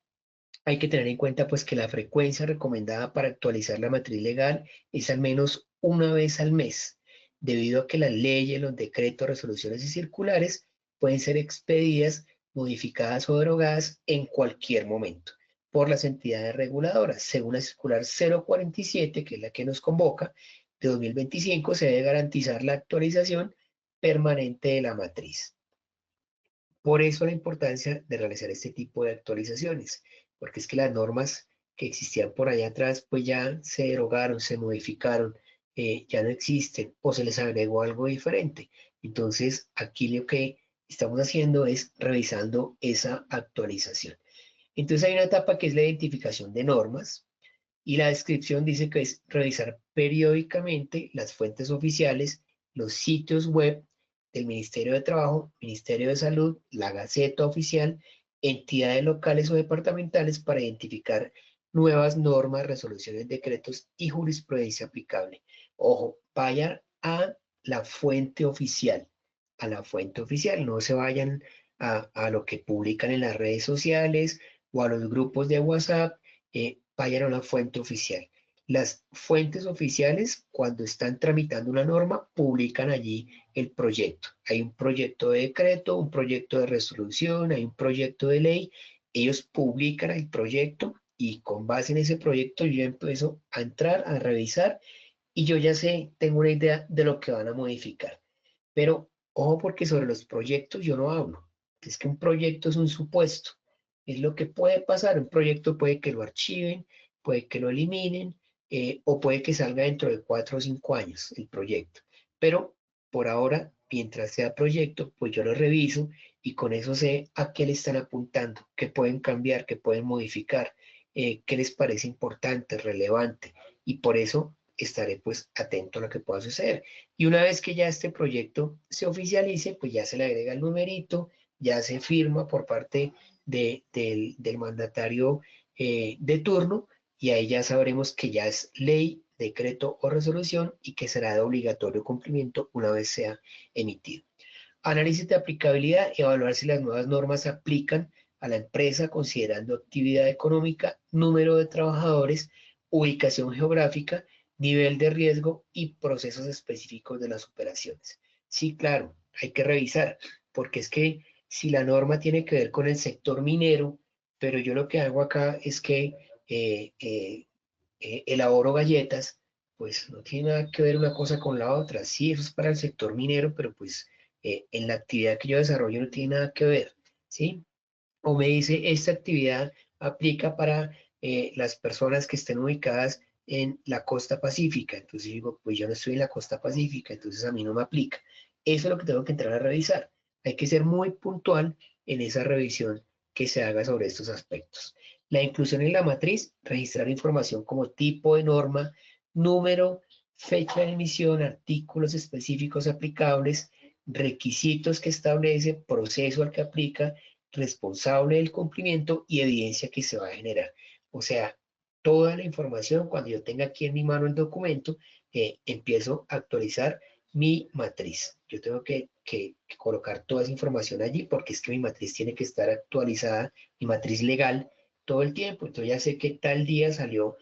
hay que tener en cuenta pues que la frecuencia recomendada para actualizar la matriz legal es al menos una vez al mes, debido a que las leyes, los decretos, resoluciones y circulares pueden ser expedidas, modificadas o derogadas en cualquier momento por las entidades reguladoras. Según la circular 047, que es la que nos convoca, de 2025, se debe garantizar la actualización permanente de la matriz. Por eso la importancia de realizar este tipo de actualizaciones, porque es que las normas que existían por allá atrás, pues ya se derogaron, se modificaron, ya no existen o se les agregó algo diferente. Entonces, aquí lo que estamos haciendo es revisando esa actualización. Entonces, hay una etapa que es la identificación de normas y la descripción dice que es revisar periódicamente las fuentes oficiales, los sitios web del Ministerio de Trabajo, Ministerio de Salud, la Gaceta Oficial, entidades locales o departamentales para identificar nuevas normas, resoluciones, decretos y jurisprudencia aplicable. Ojo, vayan a la fuente oficial, no se vayan a lo que publican en las redes sociales o a los grupos de WhatsApp, vayan a la fuente oficial. Las fuentes oficiales, cuando están tramitando una norma, publican allí el proyecto. Hay un proyecto de decreto, un proyecto de resolución, hay un proyecto de ley. Ellos publican el proyecto y con base en ese proyecto yo empiezo a entrar, a revisar y yo ya sé, tengo una idea de lo que van a modificar. Pero ojo porque sobre los proyectos yo no hablo. Es que un proyecto es un supuesto. Es lo que puede pasar. Un proyecto puede que lo archiven, puede que lo eliminen, o puede que salga dentro de 4 o 5 años el proyecto. Pero por ahora, mientras sea proyecto, pues yo lo reviso y con eso sé a qué le están apuntando, qué pueden cambiar, qué pueden modificar, qué les parece importante, relevante. Y por eso estaré pues atento a lo que pueda suceder. Y una vez que ya este proyecto se oficialice, pues ya se le agrega el numerito, ya se firma por parte del mandatario de turno y ahí ya sabremos que ya es ley, decreto o resolución y que será de obligatorio cumplimiento una vez sea emitido. Análisis de aplicabilidad, evaluar si las nuevas normas se aplican a la empresa considerando actividad económica, número de trabajadores, ubicación geográfica, nivel de riesgo y procesos específicos de las operaciones. Sí, claro, hay que revisar, porque es que si la norma tiene que ver con el sector minero, pero yo lo que hago acá es que elaboro galletas, pues no tiene nada que ver una cosa con la otra. Sí, eso es para el sector minero, pero pues en la actividad que yo desarrollo no tiene nada que ver, ¿sí? O me dice, esta actividad aplica para las personas que estén ubicadas en la costa pacífica. Entonces digo, pues yo no estoy en la costa pacífica, entonces a mí no me aplica. Eso es lo que tengo que entrar a revisar. Hay que ser muy puntual en esa revisión que se haga sobre estos aspectos. La inclusión en la matriz, registrar información como tipo de norma, número, fecha de emisión, artículos específicos aplicables, requisitos que establece, proceso al que aplica, responsable del cumplimiento y evidencia que se va a generar. O sea, toda la información, cuando yo tenga aquí en mi mano el documento, empiezo a actualizar mi matriz. Yo tengo que colocar toda esa información allí porque es que mi matriz tiene que estar actualizada, mi matriz legal, todo el tiempo. Entonces ya sé que tal día salió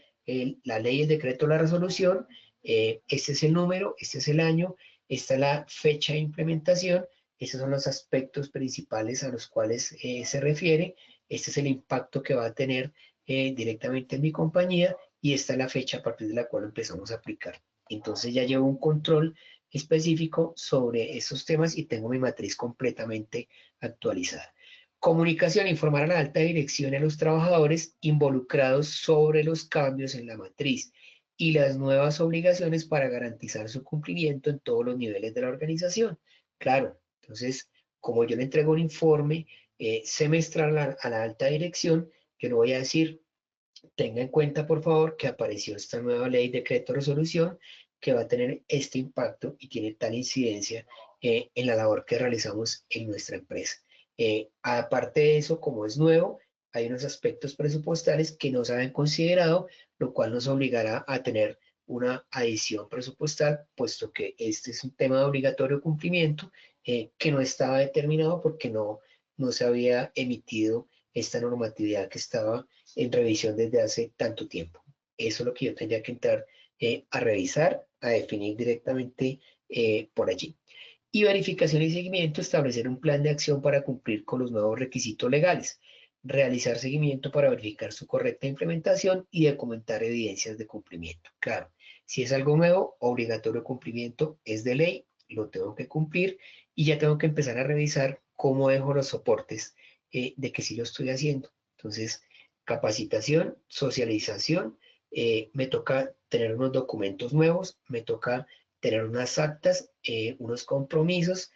la ley, el decreto, la resolución, este es el número, este es el año, esta es la fecha de implementación. Esos son los aspectos principales a los cuales se refiere. Este es el impacto que va a tener directamente en mi compañía y esta es la fecha a partir de la cual empezamos a aplicar. Entonces ya llevo un control específico sobre esos temas y tengo mi matriz completamente actualizada. Comunicación, informar a la alta dirección y a los trabajadores involucrados sobre los cambios en la matriz y las nuevas obligaciones para garantizar su cumplimiento en todos los niveles de la organización. Claro, entonces, como yo le entrego un informe semestral a la alta dirección, yo le voy a decir, tenga en cuenta, por favor, que apareció esta nueva ley, decreto, resolución, que va a tener este impacto y tiene tal incidencia en la labor que realizamos en nuestra empresa. Aparte de eso, como es nuevo, hay unos aspectos presupuestales que no se habían considerado, lo cual nos obligará a tener una adición presupuestal, puesto que este es un tema de obligatorio cumplimiento que no estaba determinado porque no se había emitido esta normatividad que estaba en revisión desde hace tanto tiempo. Eso es lo que yo tendría que entrar a revisar, a definir directamente por allí. Y verificación y seguimiento, establecer un plan de acción para cumplir con los nuevos requisitos legales, realizar seguimiento para verificar su correcta implementación y documentar evidencias de cumplimiento. Claro, si es algo nuevo, obligatorio cumplimiento es de ley, lo tengo que cumplir y ya tengo que empezar a revisar cómo dejo los soportes de que sí lo estoy haciendo. Entonces, capacitación, socialización, me toca tener unos documentos nuevos, me toca tener unas actas, unos compromisos,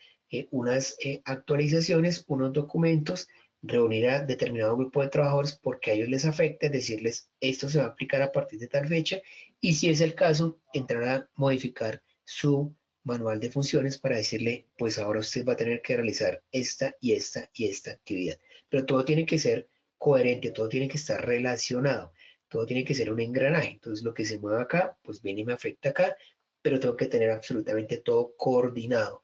unas actualizaciones, unos documentos, reunir a determinado grupo de trabajadores porque a ellos les afecta, decirles esto se va a aplicar a partir de tal fecha y si es el caso, entrar a modificar su manual de funciones para decirle, pues ahora usted va a tener que realizar esta y esta y esta actividad. Pero todo tiene que ser coherente, todo tiene que estar relacionado, todo tiene que ser un engranaje. Entonces lo que se mueve acá, pues viene y me afecta acá, pero tengo que tener absolutamente todo coordinado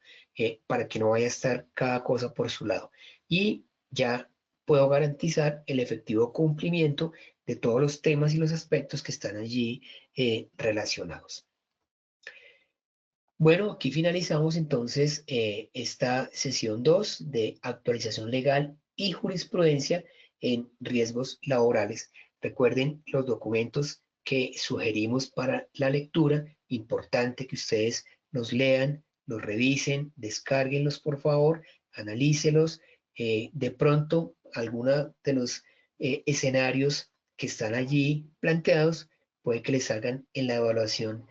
para que no vaya a estar cada cosa por su lado. Y ya puedo garantizar el efectivo cumplimiento de todos los temas y los aspectos que están allí relacionados. Bueno, aquí finalizamos entonces esta sesión 2 de actualización legal y jurisprudencia en riesgos laborales. Recuerden los documentos que sugerimos para la lectura. Importante que ustedes los lean, los revisen, descárguenlos por favor, analícelos. De pronto, algunos de los escenarios que están allí planteados puede que les salgan en la evaluación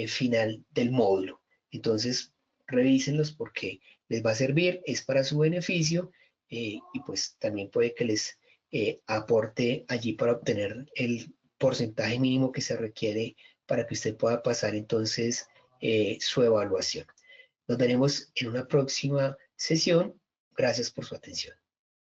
final del módulo. Entonces, revísenlos porque les va a servir, es para su beneficio y pues también puede que les aporte allí para obtener el porcentaje mínimo que se requiere para que usted pueda pasar entonces su evaluación. Nos veremos en una próxima sesión. Gracias por su atención.